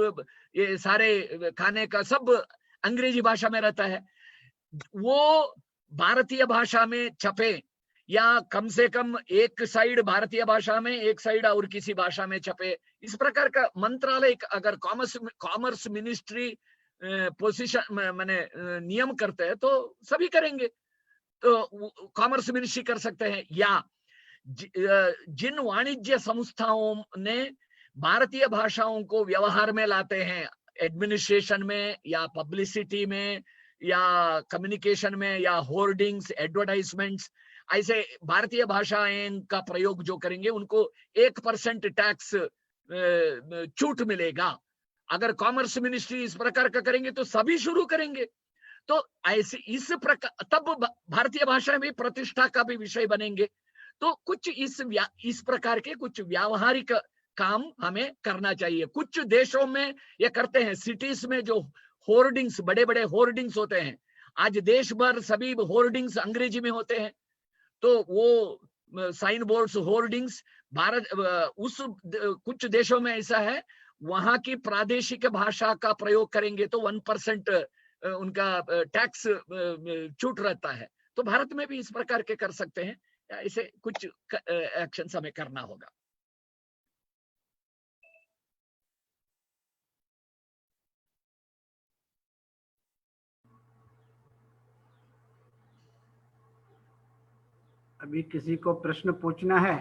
ये सारे खाने का सब अंग्रेजी भाषा में रहता है। वो भारतीय भाषा में छपे, या कम से कम एक साइड भारतीय भाषा में, एक साइड और किसी भाषा में छपे। इस प्रकार का मंत्रालय, अगर कॉमर्स मिनिस्ट्री पोजीशन माने नियम करते हैं तो सभी करेंगे। तो कॉमर्स मिनिस्ट्री कर सकते हैं, या जिन वाणिज्य संस्थाओं ने भारतीय भाषाओं को व्यवहार में लाते हैं, एडमिनिस्ट्रेशन में या पब्लिसिटी में या कम्युनिकेशन में या होर्डिंग्स, एडवर्टाइजमेंट्स, ऐसे भारतीय भाषाएं का प्रयोग जो करेंगे उनको 1% टैक्स छूट मिलेगा। अगर कॉमर्स मिनिस्ट्री इस प्रकार का करेंगे तो सभी शुरू करेंगे। तो ऐसे इस प्रकार तब भारतीय भाषा में प्रतिष्ठा का भी विषय बनेंगे। तो कुछ इस प्रकार के कुछ व्यावहारिक काम हमें करना चाहिए। कुछ देशों में ये करते हैं, सिटीज में जो होर्डिंग्स, बड़े बड़े होर्डिंग्स होते हैं, आज देश भर सभी होर्डिंग्स अंग्रेजी में होते हैं, तो वो साइन बोर्ड्स, होर्डिंग्स भारत कुछ देशों में ऐसा है, वहां की प्रादेशिक भाषा का प्रयोग करेंगे तो 1% उनका टैक्स छूट रहता है। तो भारत में भी इस प्रकार के कर सकते हैं, इसे कुछ एक्शन हमें करना होगा। अभी किसी को प्रश्न पूछना है?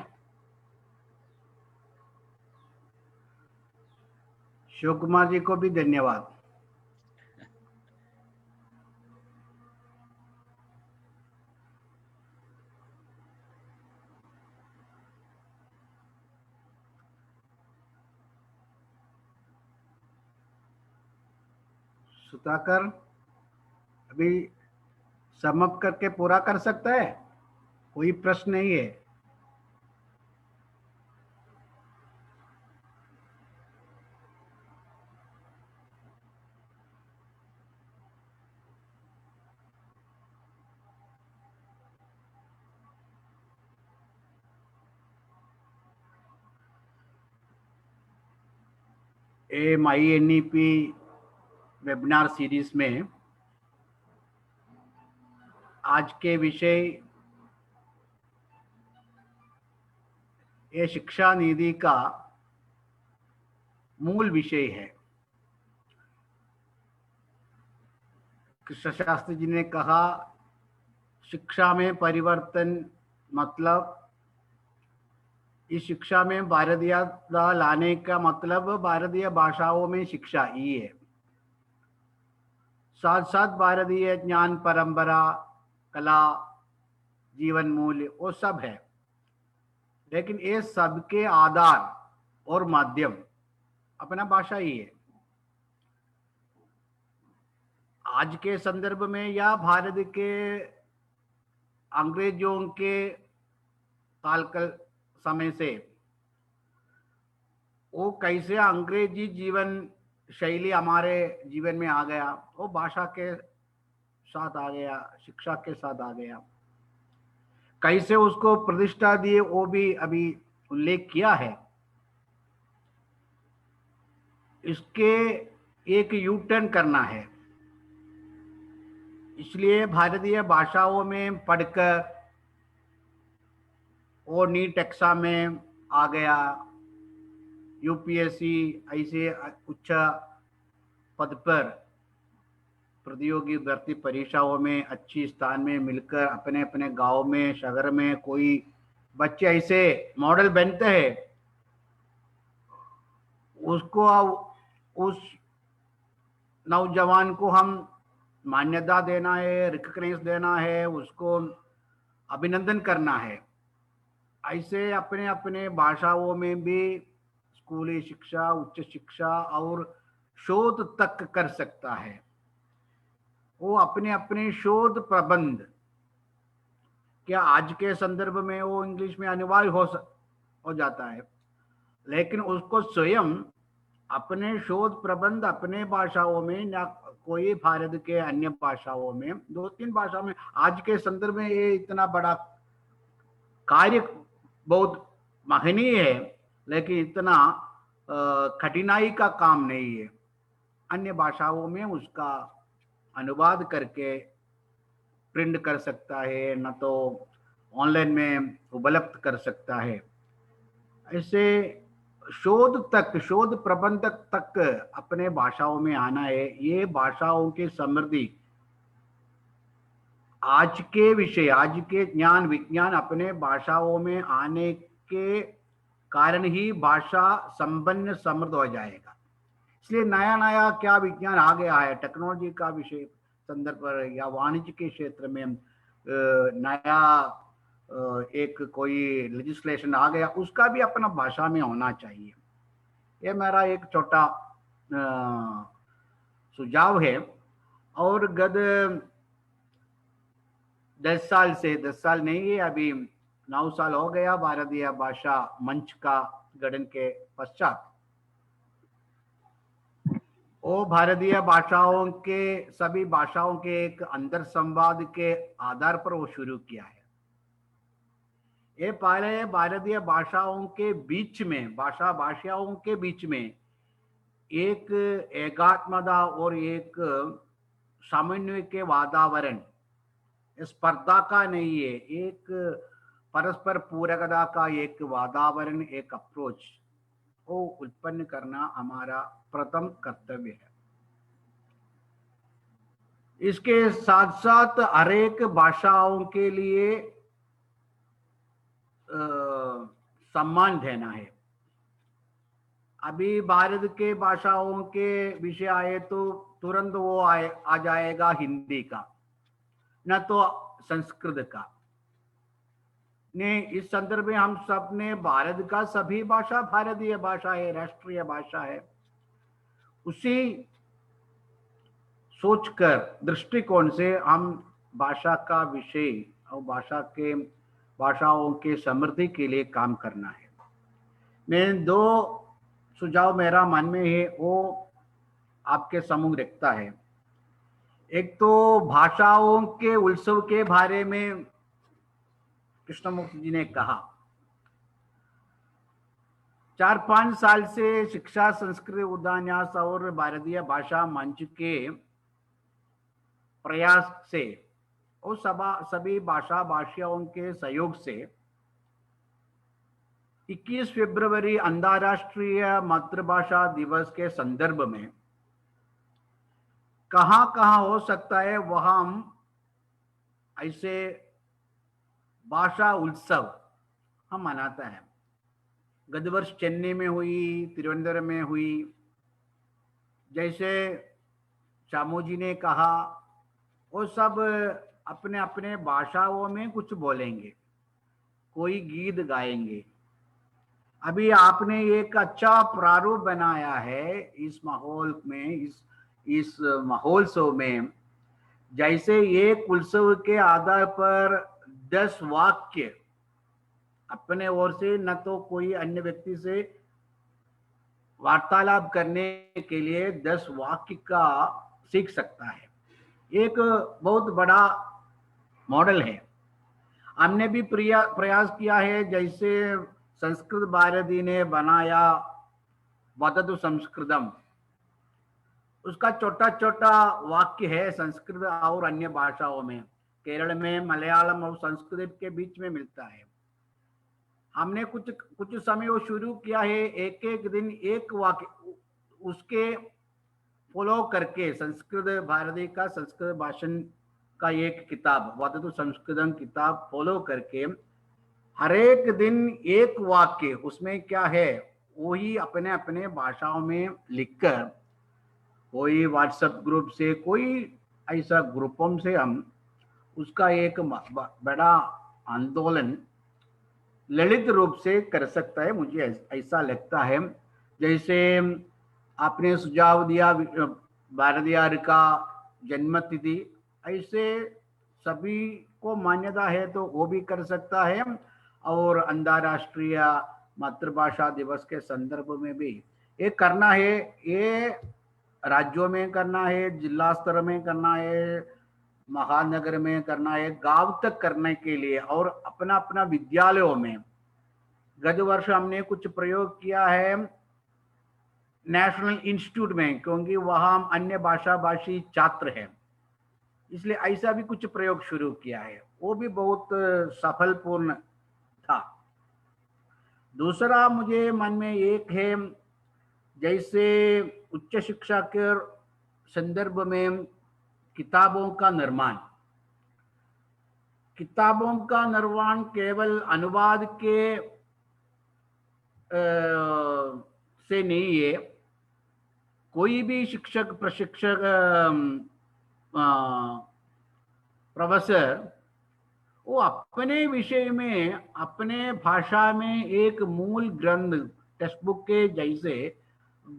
शिव कुमार जी को भी धन्यवाद। सुधाकर अभी समअप करके पूरा कर सकता है? कोई प्रश्न नहीं है? MINEP वेबिनार सीरीज में आज के विषय ये शिक्षा निधि का मूल विषय है। कृष्ण शास्त्री जी ने कहा, शिक्षा में परिवर्तन मतलब इस शिक्षा में भारतीयता लाने का मतलब भारतीय भाषाओं में शिक्षा ही है। साथ साथ भारतीय ज्ञान परंपरा, कला, जीवन मूल्य वो सब है, लेकिन ये सबके आधार और माध्यम अपना भाषा ही है। आज के संदर्भ में या भारत के अंग्रेजों के कालकल समय से वो कैसे अंग्रेजी जीवन शैली हमारे जीवन में आ गया, वो भाषा के साथ आ गया, शिक्षा के साथ आ गया। कैसे उसको प्रतिष्ठा दिए वो भी अभी उल्लेख किया है। इसके एक यू टर्न करना है, इसलिए भारतीय भाषाओं में पढ़कर वो नीट एग्जाम में आ गया, यूपीएससी ऐसे उच्च पद पर प्रतियोगी भर्ती परीक्षाओं में अच्छी स्थान में मिलकर अपने अपने गांव में, शहर में कोई बच्चे ऐसे मॉडल बनते हैं, उसको उस नौजवान को हम मान्यता देना है, रिकॉग्नाइज देना है, उसको अभिनंदन करना है। ऐसे अपने अपने भाषाओं में भी स्कूली शिक्षा, उच्च शिक्षा और शोध तक कर सकता है। वो अपने अपने शोध प्रबंध, क्या आज के संदर्भ में वो इंग्लिश में अनिवार्य हो जाता है, लेकिन उसको स्वयं अपने शोध प्रबंध अपने भाषाओं में या कोई भारत के अन्य भाषाओं में, 2-3 भाषा में, आज के संदर्भ में ये इतना बड़ा कार्य बहुत महनीय है, लेकिन इतना कठिनाई का काम नहीं है। अन्य भाषाओं में उसका अनुवाद करके प्रिंट कर सकता है, न तो ऑनलाइन में उपलब्ध कर सकता है। ऐसे शोध तक, शोध प्रबंधक तक अपने भाषाओं में आना है। ये भाषाओं की समृद्धि, आज के विषय, आज के ज्ञान विज्ञान अपने भाषाओं में आने के कारण ही भाषा संपन्न समृद्ध हो जाएगा। इसलिए नया नया क्या विज्ञान आ गया है, टेक्नोलॉजी का विषय संदर्भ पर या वाणिज्य के क्षेत्र में नया एक कोई लेजिस्लेशन आ गया, उसका भी अपना भाषा में होना चाहिए। ये मेरा एक छोटा सुझाव है। और गत 10 साल से, 10 साल नहीं है, अभी 9 साल हो गया भारतीय भाषा मंच का गठन के पश्चात, वो भारतीय भाषाओं के, सभी भाषाओं के एक अंतर संवाद के आधार पर वो शुरू किया है। ये पहले भारतीय भाषाओं के बीच में, भाषाओं के बीच में एक एकात्मता और एक समन्वय के वातावरण, स्पर्धा का नहीं है, एक परस्पर पूरकता का एक वातावरण, एक अप्रोच को उत्पन्न करना हमारा प्रथम कर्तव्य है। इसके साथ साथ हर एक भाषाओं के लिए सम्मान देना है। अभी भारत के भाषाओं के विषय आए तो तुरंत वो आ जाएगा हिंदी का, न तो संस्कृत का। ने इस संदर्भ में हम सब ने भारत का सभी भाषा भारतीय भाषा है, राष्ट्रीय भाषा है, उसी सोचकर दृष्टिकोण से हम भाषा का विषय और भाषाओं के समृद्धि के लिए काम करना है। मैं 2 सुझाव मेरा मन में है, वो आपके सम्मुख रखता है। एक तो भाषाओं के उत्सव के बारे में कृष्णमूर्ति जी ने कहा, 4-5 साल से शिक्षा संस्कृत उद्यान्यास और भारतीय भाषा मंच के प्रयास से और सभी भाषा भाषियों के सहयोग से 21 फरवरी अंतर्राष्ट्रीय मातृभाषा दिवस के संदर्भ में कहां कहां हो सकता है वहां हम ऐसे भाषा उत्सव हम मनाते हैं। गत वर्ष चेन्नई में हुई, त्रिवेंद्रम में हुई। जैसे चामू जी ने कहा, वो सब अपने अपने भाषाओं में कुछ बोलेंगे, कोई गीत गाएंगे। अभी आपने एक अच्छा प्रारूप बनाया है इस माहौल में, इस महोत्सव में। जैसे एक उत्सव के आधार पर 10 वाक्य अपने ओर से, न तो कोई अन्य व्यक्ति से वार्तालाप करने के लिए 10 वाक्य का सीख सकता है। एक बहुत बड़ा मॉडल है। हमने भी प्रयास किया है, जैसे संस्कृत भारती ने बनाया वदतु संस्कृतम, उसका छोटा छोटा वाक्य है संस्कृत और अन्य भाषाओं में। केरल में मलयालम और संस्कृत के बीच में मिलता है। हमने कुछ समय वो शुरू किया है, एक दिन एक वाक्य उसके फॉलो करके, संस्कृत भारती का संस्कृत भाषण का एक किताब वदतु संस्कृतम किताब फॉलो करके हर एक दिन एक वाक्य, उसमें क्या है वही अपने अपने भाषाओं में लिखकर, कोई व्हाट्सएप ग्रुप से, कोई ऐसा ग्रुपों से हम उसका एक बड़ा आंदोलन ललित रूप से कर सकता है, मुझे ऐसा लगता है। जैसे आपने सुझाव दिया भारतीय का जन्मतिथि, ऐसे सभी को मान्यता है तो वो भी कर सकता है। और अंतर्राष्ट्रीय मातृभाषा दिवस के संदर्भ में भी ये करना है। ये राज्यों में करना है, जिला स्तर में करना है, महानगर में करना है, गांव तक करने के लिए, और अपना अपना विद्यालयों में। गत वर्ष हमने कुछ प्रयोग किया है नेशनल इंस्टीट्यूट में, क्योंकि वहां अन्य भाषा भाषी छात्र हैं, इसलिए ऐसा भी कुछ प्रयोग शुरू किया है, वो भी बहुत सफलपूर्ण था। दूसरा मुझे मन में एक है, जैसे उच्च शिक्षा के संदर्भ में किताबों का निर्माण केवल अनुवाद के से नहीं है। कोई भी शिक्षक, प्रशिक्षक, प्रोफेसर वो अपने विषय में, अपने भाषा में एक मूल ग्रंथ, टेक्स्ट बुक के जैसे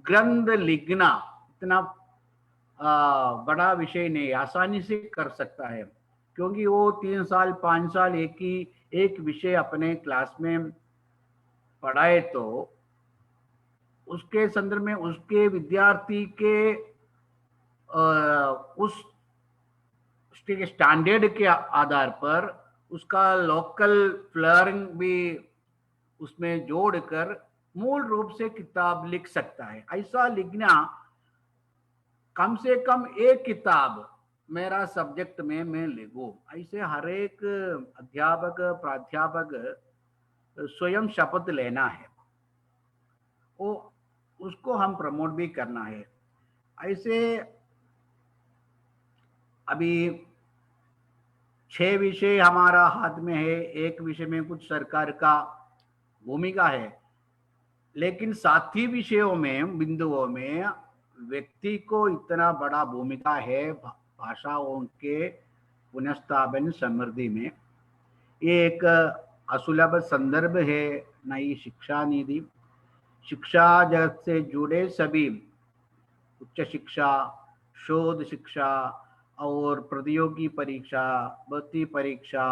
ग्रंथ लिखना इतना बड़ा विषय नहीं, आसानी से कर सकता है, क्योंकि वो 3 साल 5 साल एक विषय अपने क्लास में पढ़ाए तो उसके संदर्भ में उसके विद्यार्थी के उस स्टैंडर्ड के आधार पर उसका लोकल फ्लेवरिंग भी उसमें जोड़कर मूल रूप से किताब लिख सकता है। ऐसा लिखना, कम से कम एक किताब मेरा सब्जेक्ट में मैं लिखूं, ऐसे हर एक अध्यापक प्राध्यापक स्वयं शपथ लेना है, वो उसको हम प्रमोट भी करना है। ऐसे अभी 6 विषय हमारा हाथ में है, एक विषय में कुछ सरकार का भूमिका है, लेकिन साथी विषयों में, बिंदुओं में व्यक्ति को इतना बड़ा भूमिका है भाषाओं के पुनर्स्थापन समृद्धि में। ये एक असुलभ संदर्भ है नई शिक्षा नीति। शिक्षा जगत से जुड़े सभी, उच्च शिक्षा, शोध शिक्षा और प्रतियोगी परीक्षा, भर्ती परीक्षा,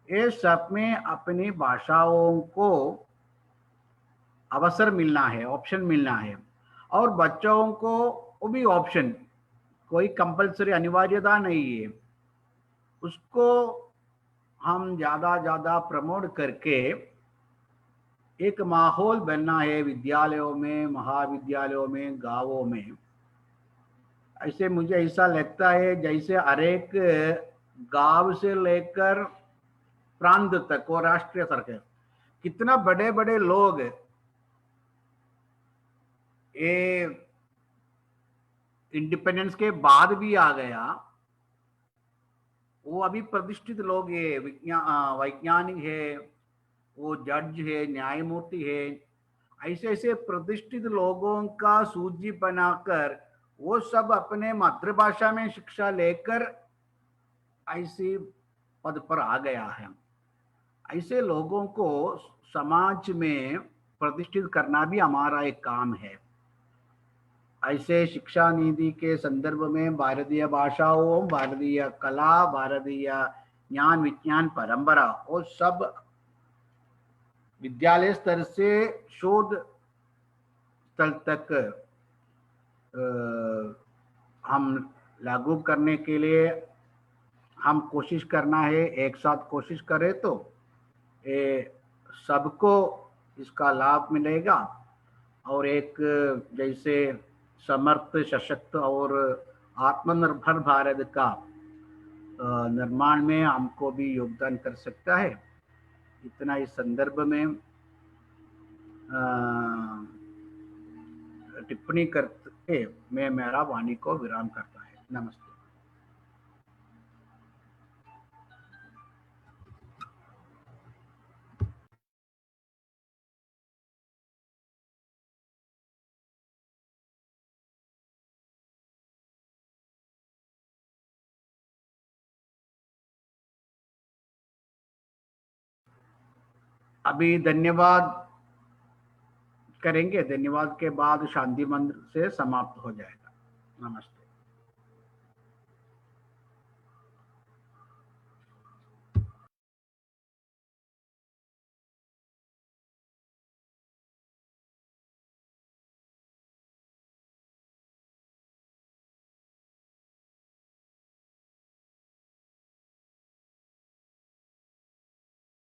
ये सब में अपनी भाषाओं को अवसर मिलना है, ऑप्शन मिलना है। और बच्चों को वो भी ऑप्शन, कोई कंपलसरी अनिवार्यता नहीं है, उसको हम ज़्यादा प्रमोट करके एक माहौल बनना है विद्यालयों में, महाविद्यालयों में, गांवों में। ऐसे मुझे ऐसा लगता है जैसे हर एक गांव से लेकर प्रांत तक और राष्ट्रीय स्तर के कितना बड़े बड़े लोग ये इंडिपेंडेंस के बाद भी आ गया, वो अभी प्रतिष्ठित लोग है, वैज्ञानिक है, वो जज है, न्यायमूर्ति है। ऐसे ऐसे प्रतिष्ठित लोगों का सूची बनाकर वो सब अपने मातृभाषा में शिक्षा लेकर ऐसे पद पर आ गया है। ऐसे लोगों को समाज में प्रतिष्ठित करना भी हमारा एक काम है। ऐसे शिक्षा नीति के संदर्भ में भारतीय भाषाओं, भारतीय कला, भारतीय ज्ञान विज्ञान परंपरा, वो सब विद्यालय स्तर से शोध स्तर तक हम लागू करने के लिए हम कोशिश करना है। एक साथ कोशिश करें तो सबको इसका लाभ मिलेगा और एक जैसे समर्थ, सशक्त और आत्मनिर्भर भारत का निर्माण में हमको भी योगदान कर सकता है। इतना इस संदर्भ में टिप्पणी करके मैं मेरा वाणी को विराम करता है। नमस्ते। अभी धन्यवाद करेंगे, धन्यवाद के बाद शांति मंत्र से समाप्त हो जाएगा। नमस्ते।